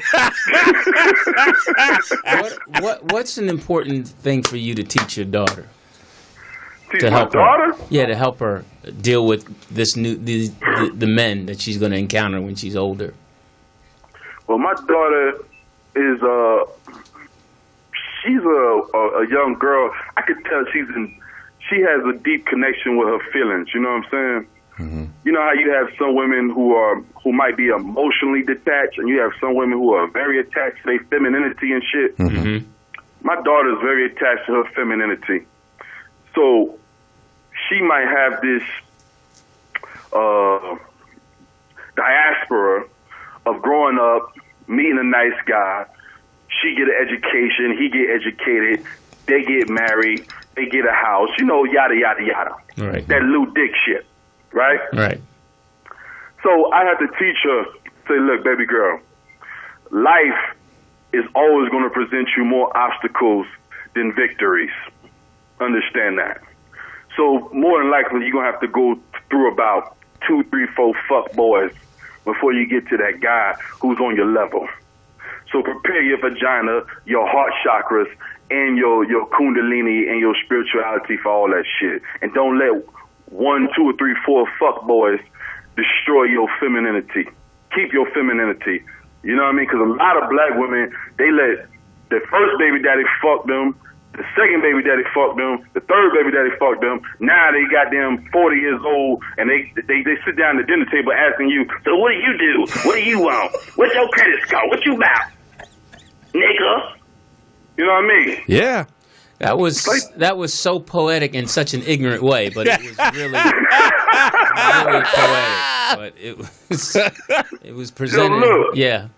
What's an important thing for you to teach your daughter? Teach my daughter? Yeah, to help her deal with the men that she's going to encounter when she's older. Well, my daughter is she's a young girl. I could tell she has a deep connection with her feelings. You know what I'm saying? Mm-hmm. You know how you have some women who might be emotionally detached, and you have some women who are very attached to their femininity and shit. Mm-hmm. My daughter is very attached to her femininity. So she might have this diaspora of growing up, meeting a nice guy. She get an education, he get educated, they get married, they get a house, you know, yada, yada, yada. Right. That Lewis Dix shit, right? Right. So I have to teach her, say, look, baby girl, life is always going to present you more obstacles than victories. Understand that. So more than likely, you're going to have to go through about 2, 3, 4 fuck boys before you get to that guy who's on your level. So prepare your vagina, your heart chakras, and your kundalini and your spirituality for all that shit. And don't let 1, 2, or 3, 4 fuck boys destroy your femininity. Keep your femininity. You know what I mean? Because a lot of black women, they let their first baby daddy fuck them, the second baby daddy fuck them, the third baby daddy fuck them. Now they got them 40 years old, and they sit down at the dinner table asking you, so what do you do? What do you want? What's your credit score? What you about? Nigga. You know what I mean? Yeah. That was so poetic in such an ignorant way, but it was really, really poetic. But it was presented. Yo, look. Yeah.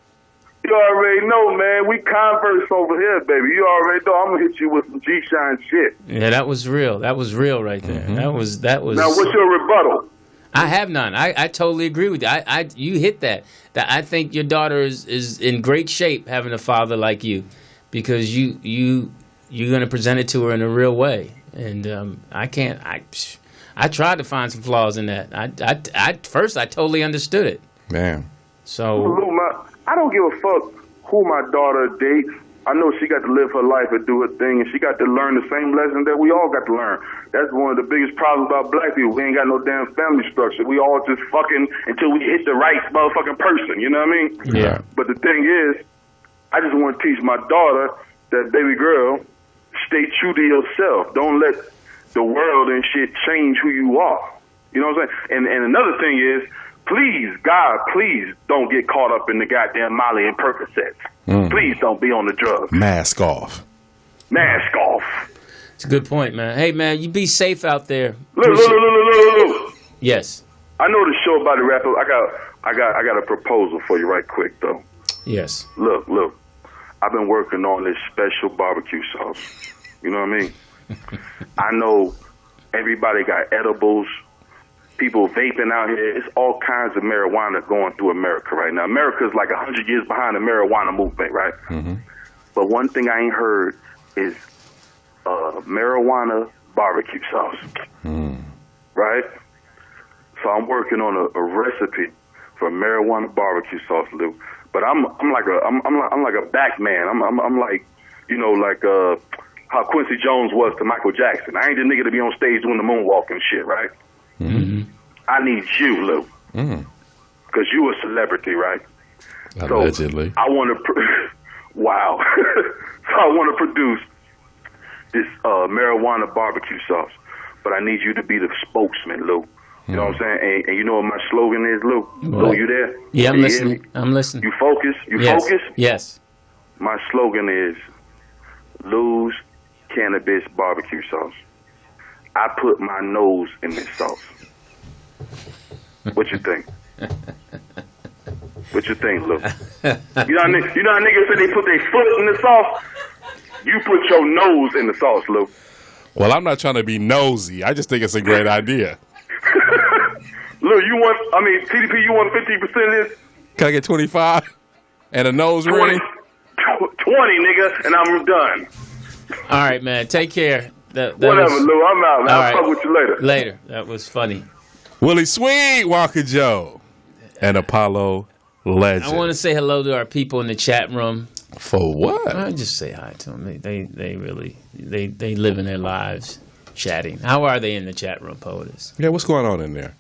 You already know, man. We converse over here, baby. You already know. I'm gonna hit you with some G-Shine shit. Yeah, that was real. That was real right there. Mm-hmm. That was. Now, what's your rebuttal? I have none. I totally agree with you. You hit that. That I think your daughter is in great shape having a father like you, because you're going to present it to her in a real way. And I tried to find some flaws in that. First I totally understood it. Man. So I don't give a fuck who my daughter dates. I know she got to live her life and do her thing, and she got to learn the same lesson that we all got to learn. That's one of the biggest problems about black people. We ain't got no damn family structure. We all just fucking until we hit the right motherfucking person. You know what I mean? Yeah. But the thing is, I just want to teach my daughter that, baby girl, stay true to yourself. Don't let the world and shit change who you are. You know what I'm saying? And another thing is, please, God, please don't get caught up in the goddamn Molly and Percocets. Please don't be on the drugs. Mask off. Mask off. It's a good point, man. Hey, man, you be safe out there. Look. Yes. I know the show about to wrap up. I got a proposal for you right quick, though. Yes. Look. I've been working on this special barbecue sauce. You know what I mean? I know everybody got edibles. People vaping out here. It's all kinds of marijuana going through America right now. America's like 100 years behind the marijuana movement, right? Mm-hmm. But one thing I ain't heard is marijuana barbecue sauce, right? So I'm working on a recipe for marijuana barbecue sauce, Lou. But I'm like a back man. I'm like, you know, like how Quincy Jones was to Michael Jackson. I ain't the nigga to be on stage doing the moonwalk and shit, right? Mm-hmm. I need you, Lou. Because you a celebrity, right? Allegedly. So I want to, wow. So I want to produce this marijuana barbecue sauce, but I need you to be the spokesman, Lou. You know what I'm saying? And you know what my slogan is, Lou? Lou, you there? Yeah, I'm listening. I'm listening. You focus? Yes. Focus? Yes. My slogan is Lou's Cannabis Barbecue Sauce. I put my nose in this sauce. What you think? What you think, Lou? You know how niggas say they put their foot in the sauce? You put your nose in the sauce, Lou. Well, I'm not trying to be nosy. I just think it's a great idea. Lou, TDP, you want 50% of this? Can I get 25 and a nose 20, ring? 20, nigga, and I'm done. All right, man. Take care. That Whatever, was, Lou. I'm out, man. All I'll right. talk with you later. Later. That was funny. Willie Sweet, Walker Joe, and Apollo Legend. I want to say hello to our people in the chat room. For what? I just say hi to them. They really living their lives chatting. How are they in the chat room, POTUS? Yeah, what's going on in there?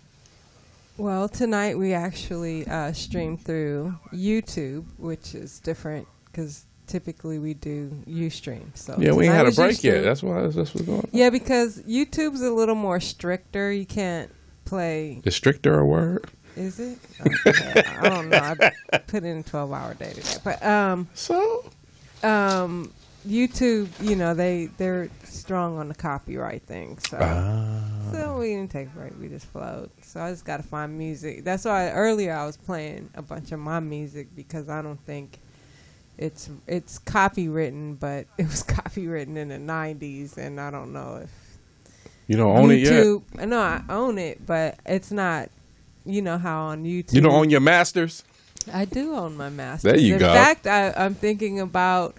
Well, tonight we actually stream through YouTube, which is different because typically we do Ustream. So Yeah, we ain't had a break Ustream. yet. That's what's going on. Yeah, because YouTube's a little more stricter. You can't play. Is stricter a word? Is it? Okay. I don't know. I put in a 12-hour day today, but YouTube, you know, they're strong on the copyright thing, so we didn't take a break. We just flowed. So I just got to find music. That's why earlier I was playing a bunch of my music because I don't think it's copywritten, but it was copywritten in the 90s, and I don't know if you don't own YouTube, it yet. No, I own it, but it's not. You know how on YouTube You don't own your masters? I do own my masters. There you go. In fact, I'm thinking about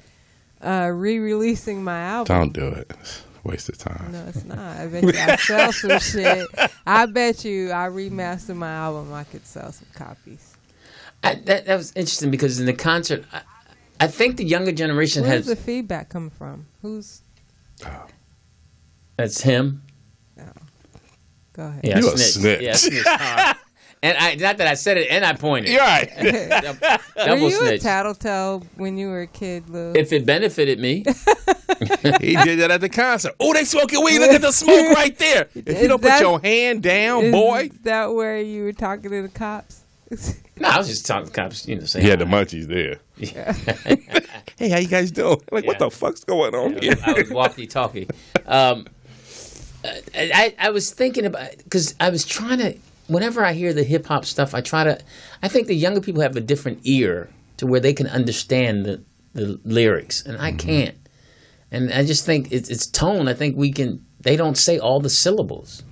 re-releasing my album. Don't do it. It's a waste of time. No, it's not. I bet you I sell some shit. I bet you I remaster my album, I could sell some copies. That was interesting because in the concert, I think the younger generation Where's has. the feedback coming from? Who's? That's him. Oh. Go ahead. Yeah, You a snitch. Yeah, snitch hard. And not that I said it, and I pointed. You're right. Were Double you snitch. a tattletale when you were a kid, Lou? If it benefited me, He did that at the concert. Oh, they smoking weed. Look at the smoke right there. If you don't put your hand down, boy. Is that where you were talking to the cops? no, I was just talking to cops, saying. He had the munchies there. Hey, how you guys doing? Like, what Yeah. the fuck's going on here? I was walkie-talkie. I was thinking about because I was trying to. Whenever I hear the hip hop stuff, I think the younger people have a different ear to where they can understand the lyrics, and I can't. And I just think it's tone. I think we can. They don't say all the syllables.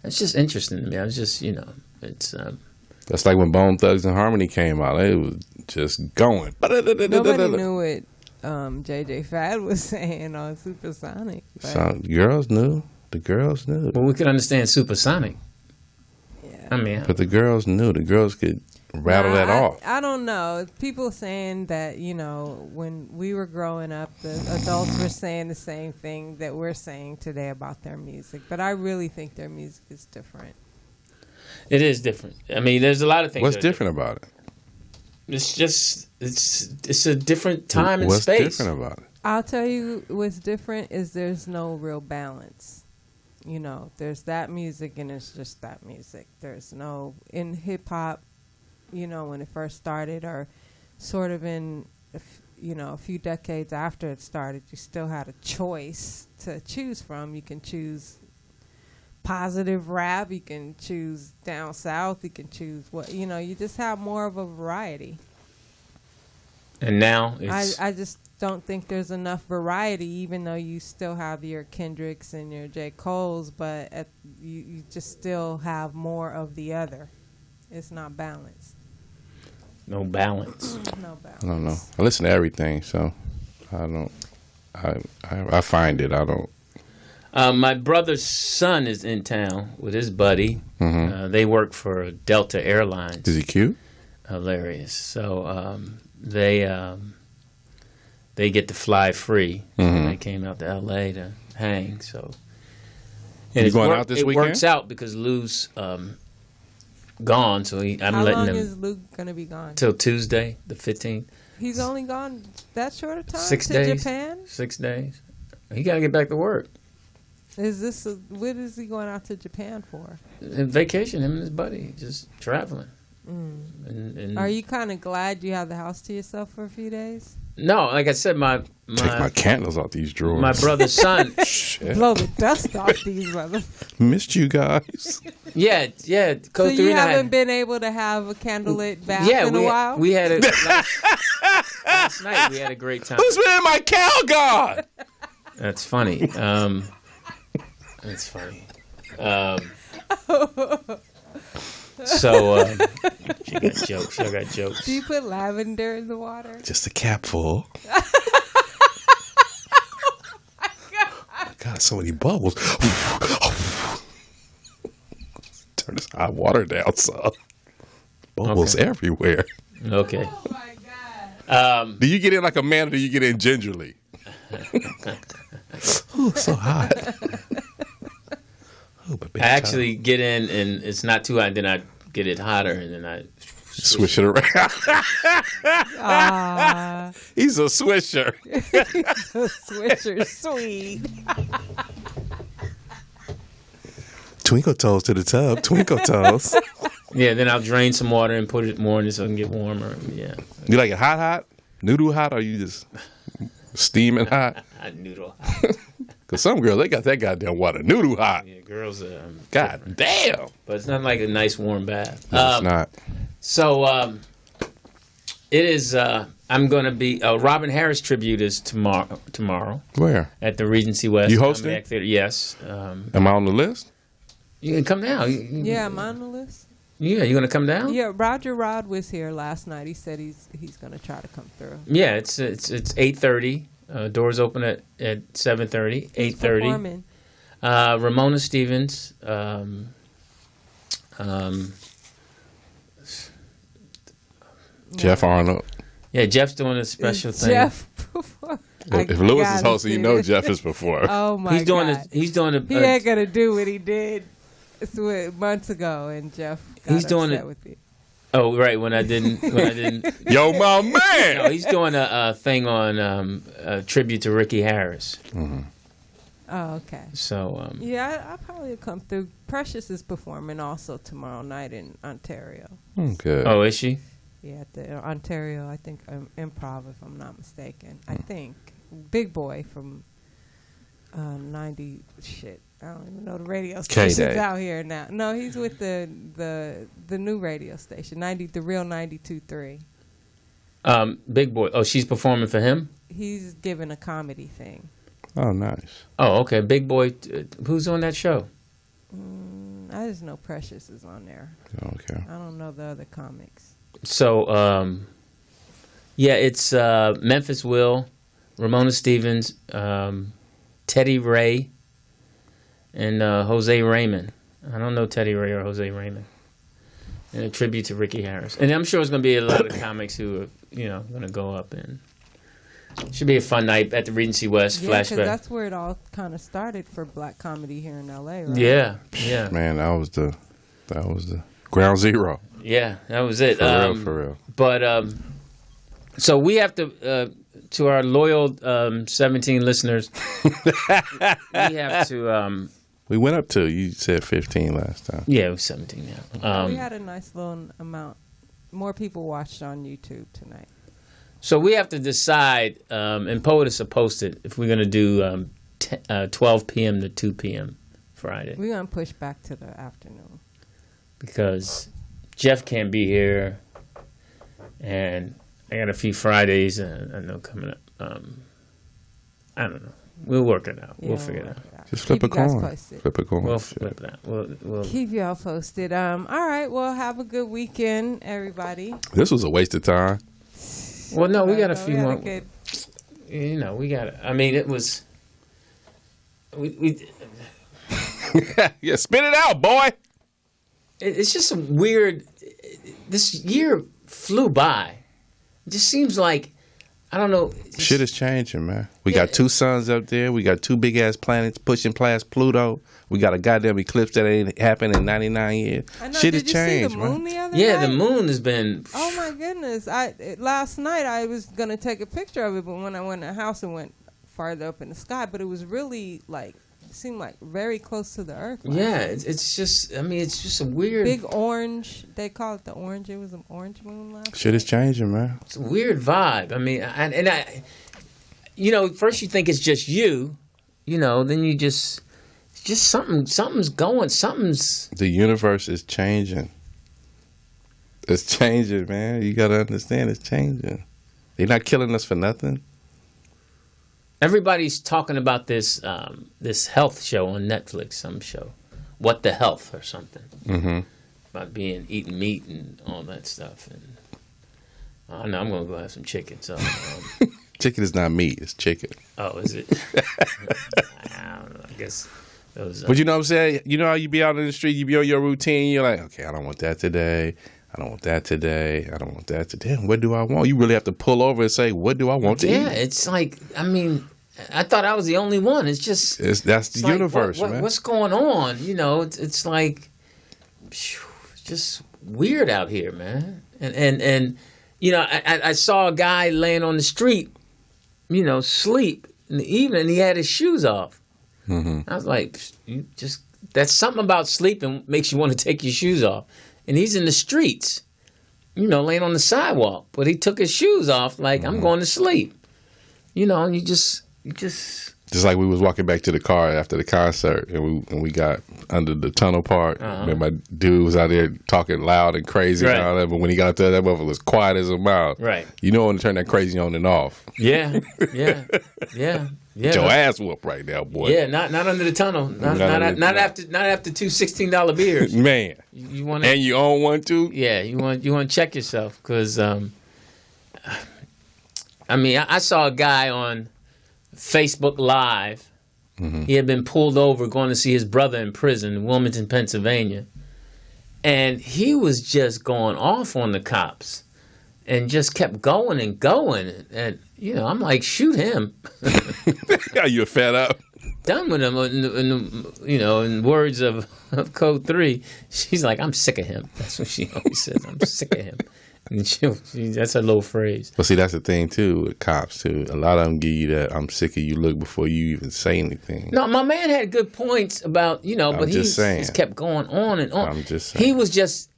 It's just interesting to me. I was just, it's. That's like when Bone Thugs and Harmony came out. It was just going. Nobody knew what JJ Fad was saying on Supersonic. So girls knew. The girls knew. Well, we could understand Supersonic. Yeah. I mean, But the girls knew. The girls could rattle that off. I don't know. People saying that, when we were growing up, the adults were saying the same thing that we're saying today about their music. But I really think their music is different. it is different. I mean, there's a lot of things. What's that are different about it? It's just it's a different time and What's space. different about it? I'll tell you what's different is there's no real balance. There's that music and it's just that music. There's no, in hip hop, when it first started or sort of in, a few decades after it started, you still had a choice to choose from. You can choose positive rap, you can choose down south, you can choose you just have more of a variety. And now it's I just don't think there's enough variety, even though you still have your Kendricks and your J. Coles, but you just still have more of the other. It's not balanced. no balance. No balance. I don't know. I listen to everything, so I don't. I find it. I don't. My brother's son is in town with his buddy. Mm-hmm. They work for Delta Airlines. Is he cute? Hilarious. So they get to fly free. And they came out to L.A. to hang. So, and you going out this weekend? It works out because Lou's gone. So I'm How letting long him. is Luke gonna be gone? Till Tuesday, the 15th. He's only gone that short of time 6 to days. Japan. 6 days. He got to get back to work. What is he going out to Japan for? Vacation, him and his buddy, just traveling. And Are you kind of glad you have the house to yourself for a few days? No, like I said, Take my candles out these drawers. My brother's son. Blow the dust off these brothers. Missed you guys. Yeah. So you haven't been able to have a candlelit bath in a while? We had it last night. We had a great time. Who's been in my cow gone? That's funny. That's funny. So she got jokes. I got jokes. Do you put lavender in the water? Just a cap full. God, so many bubbles. Turn this hot water down, son. Bubbles everywhere. Okay. Oh my God. Do you get in like a man or do you get in gingerly? Ooh, so hot. Ooh, I actually get in and it's not too hot, and then I get it hotter, and then I swish it around. He's a swisher. He's a swisher, sweet. Twinkle toes to the tub. Twinkle toes. Yeah, then I'll drain some water and put it more in it so it can get warmer. Yeah. You like it hot? Noodle hot, or you just steaming hot? Noodle hot. Because some girls, they got that goddamn water noodle hot. Yeah, girls God damn. But it's not like a nice warm bath. No, it's not. So it is, I'm going to be, Robin Harris tribute is tomorrow. Where? At the Regency West. You hosting? Comedy Theater. Yes. Am I on the list? You can come down. Yeah, I'm on the list. Yeah, you going to come down? Yeah, Roger Rod was here last night. He said he's going to try to come through. Yeah, it's 8:30. Doors open at 7:30. 8:30. Ramona Stevens. Jeff Arnold. Yeah, Jeff's doing a special thing. Jeff. If Lewis is hosting, you know Jeff is before. Oh my he's doing God. He ain't gonna do what he did months ago, and Jeff. He's doing it with you. Oh right, when I didn't. Yo, my man. No, he's doing a thing on a tribute to Ricky Harris. Mm-hmm. Oh, okay. So yeah, I'll probably come through. Precious is performing also tomorrow night in Ontario. Good. Oh, is she? Yeah, at the Ontario, I think Improv, if I'm not mistaken. I think Big Boy from 90 shit. I don't even know the radio station's out here now. No, he's with the new radio station, the real 92.3. Big Boy. Oh, she's performing for him? He's giving a comedy thing. Oh, nice. Oh, okay. Big Boy. Who's on that show? I just know Precious is on there. Okay. I don't know the other comics. So, yeah, it's Memphis Will, Ramona Stevens, Teddy Ray, and Jose Raymond. I don't know Teddy Ray or Jose Raymond. And a tribute to Ricky Harris. And I'm sure it's going to be a lot of comics who are, going to go up and should be a fun night at the Regency West. Yeah, Flashback. because that's where it all kind of started for black comedy here in L.A., right? Yeah. Man, that was the ground zero. Yeah, that was it. For real. But so we have to our loyal 17 listeners, we have to. We went up to, you said 15 last time. Yeah, it was 17 now. We had a nice little amount. More people watched on YouTube tonight. So we have to decide, and POTUS will post it, if we're going to do 12 p.m. to 2 p.m. Friday. We're going to push back to the afternoon. Because Jeff can't be here, and I got a few Fridays I know coming up. I don't know. We'll work it out. We'll figure it out. Just flip a coin. Flip a coin. We'll flip it out. We'll keep y'all posted. All right. Well, have a good weekend, everybody. This was a waste of time. Well, no, we got a few more. We got it. I mean, it was. We yeah, spit it out, boy. It's just a weird. This year flew by. It just seems like I don't know. Shit is changing, man. We got 2 suns up there. We got 2 big ass planets pushing past Pluto. We got a goddamn eclipse that ain't happened in 99 years. I know. Shit Did has you changed, see the moon man. the other Yeah, night? the moon has been. Oh my goodness! Last night I was gonna take a picture of it, but when I went in the house, it went farther up in the sky. But it was really like seemed like very close to the Earth. Yeah, it's just. I mean, it's just a weird. Big orange. They call it the orange. It was an orange moon last night. Shit is changing, man. It's a weird vibe. I mean, I, you know, first you think it's just you, you know, then you just something's going. The universe is changing. It's changing, man. You gotta understand, it's changing. They're not killing us for nothing. Everybody's talking about this this health show on Netflix, some show, What the Health or something, about eating meat and all that stuff. And I know I'm gonna go have some chicken. So Chicken is not meat; it's chicken. oh, is it? I don't know. I guess those. But you know what I'm saying? You know how you be out in the street, you be on your routine. You're like, okay, I don't want that today. I don't want that today. I don't want that today. What do I want? You really have to pull over and say, what do I want to eat? Yeah, it's like, I mean, I thought I was the only one. It's just that's the universe, like, man. What's going on? You know, it's like it's just weird out here, man. And you know, I saw a guy laying on the street, you know, sleep in the evening. He had his shoes off. I was like, that's something about sleeping makes you want to take your shoes off. And he's in the streets, you know, laying on the sidewalk. But he took his shoes off like, I'm going to sleep. You know, and you just... Just like we was walking back to the car after the concert, and we got under the tunnel part. And my dude was out there talking loud and crazy and all that, but when he got up there, that motherfucker was quiet as a mouse. Right. You know when to turn that crazy on and off. Yeah. Get your ass whooped right now, boy. Yeah, not under the tunnel. Not after 2 $16 beers. Man. You want and you own one too? Yeah, you want to check yourself because I mean, I saw a guy on Facebook Live. He had been pulled over going to see his brother in prison in Wilmington, Pennsylvania. And he was just going off on the cops and just kept going and going. And, you know, I'm like, shoot him. Are you fed up? Done with him. You know, in words of Code 3, she's like, I'm sick of him. That's what she always says. I'm sick of him. And that's her little phrase. Well, see, that's the thing, too, with cops, too. A lot of them give you that I'm sick of you look before you even say anything. No, my man had good points about, you know, but he just kept going on and on. I'm just saying. He was just,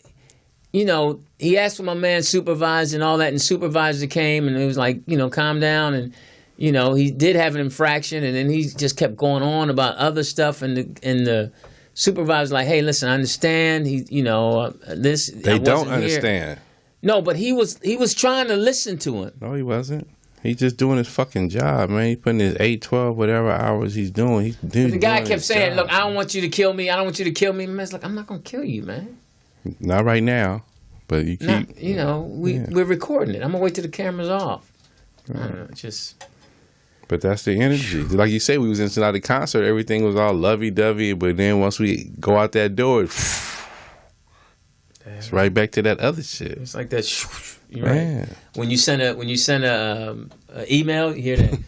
you know, he asked for my man supervisor and all that, and supervisor came and it was like, you know, calm down. And, you know, he did have an infraction, and then he just kept going on about other stuff. And the supervisor's like, hey, listen, I understand. They don't understand. No, but he was trying to listen to him. No, he wasn't. He's just doing his fucking job, man. He's putting his 8, 12, whatever hours he's doing. The guy kept saying, look, I don't want you to kill me. I don't want you to kill me. Man's like, I'm not going to kill you, man. Not right now, but you keep... You know, we're recording it. I'm going to wait till the camera's off. Right. I don't know, just... But that's the energy. Like you say, we was inside the concert. Everything was all lovey-dovey, but then once we go out that door... It's right back to that other shit. It's like that. You're right. When you send a email, you hear that.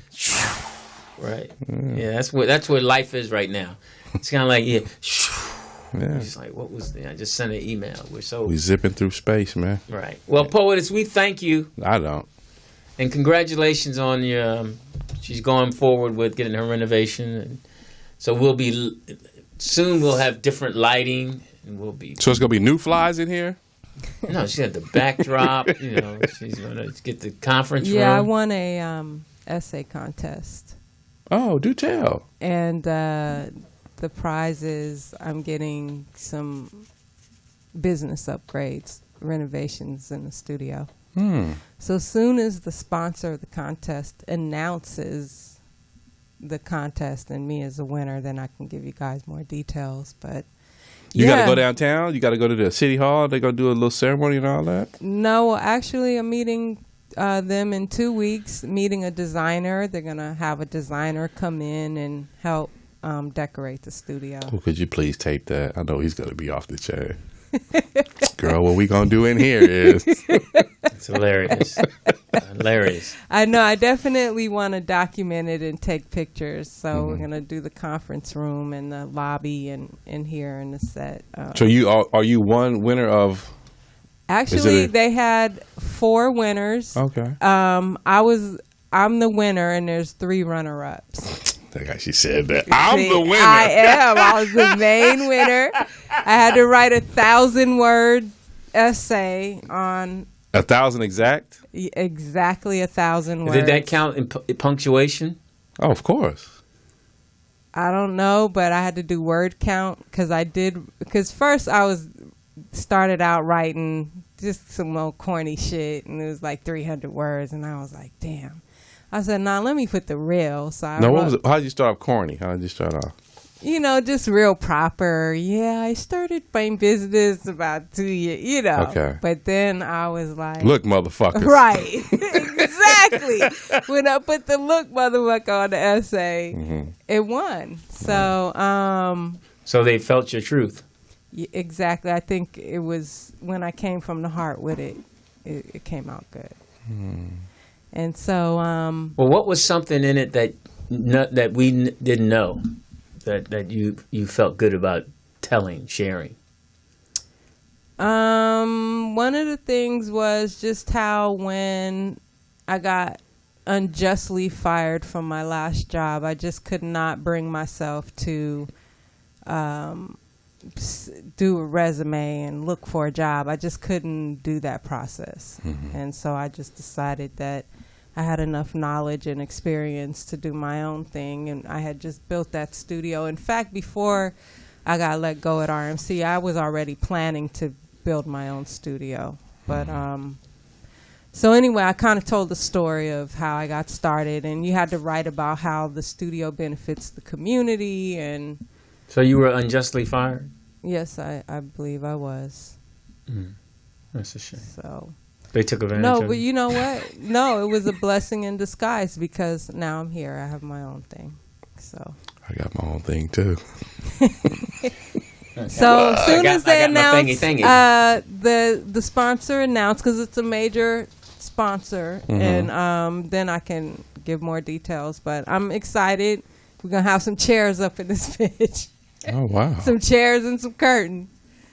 Right. Yeah, that's where life is right now. It's kind of like It's like, what was I just sent an email. We zipping through space, man. Right. Well, Poetess, we thank you. I don't. And congratulations on your. She's going forward with getting her renovation, and so soon we'll have different lighting. So it's gonna be new flies in here? No, she had the backdrop. You know, she's gonna get the conference room. Yeah, I won a essay contest. Oh, do tell. And the prize is I'm getting some business upgrades, renovations in the studio. So as soon as the sponsor of the contest announces the contest and me as a winner, then I can give you guys more details. But you got to go downtown? You got to go to the city hall? They're going to do a little ceremony and all that? No, actually I'm meeting them in 2 weeks, meeting a designer. They're going to have a designer come in and help decorate the studio. Well, could you please tape that? I know he's going to be off the chain. Girl, what we going to do in here is... It's hilarious. Hilarious. I know. I definitely want to document it and take pictures. So we're gonna do the conference room and the lobby and in here in the set. So are you one winner of? Actually, they had 4 winners. Okay. I'm the winner, and there's 3 runner-ups. She said that. I'm the winner. I am. I was the main winner. I had to write a 1,000-word essay on 1,000 exact. Exactly 1,000 words. Did that count in punctuation? Oh, of course. I don't know, but I had to do word count because first I started out writing just some old corny shit, and it was like 300 words, and I was like, damn. I said, nah, let me put the real. So I wrote, how did you start off corny? How did you start off? Just real proper. Yeah, I started my business about 2 years, Okay. But then I was like, look, motherfuckers. Right. Exactly. When I put the look, motherfucker, on the essay, it won. So, So they felt your truth. Exactly. I think it was when I came from the heart with it, it came out good. And so, well, what was something in it that we didn't know that you felt good about sharing? One of the things was just how when I got unjustly fired from my last job, I just could not bring myself to do a resume and look for a job. I just couldn't do that process. And so I just decided that I had enough knowledge and experience to do my own thing, and I had just built that studio. In fact, before I got let go at RMC, I was already planning to build my own studio. But so anyway, I kind of told the story of how I got started, and you had to write about how the studio benefits the community. And so you were unjustly fired? Yes, I believe I was. That's a shame. So they took advantage of No, but you know what? No, it was a blessing in disguise because now I'm here. I have my own thing. So I got my own thing too. So as soon as they announced the sponsor announced, because it's a major sponsor, and then I can give more details. But I'm excited. We're gonna have some chairs up in this bitch. Oh wow! Some chairs and some curtains.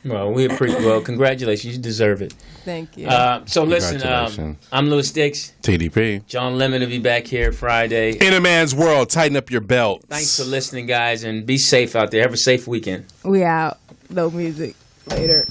Well, congratulations. You deserve it. Thank you. So listen, I'm Lewis Dix. TDP. John Lemon will be back here Friday. In a man's world, tighten up your belt. Thanks for listening, guys, and be safe out there. Have a safe weekend. We out. No music. Later.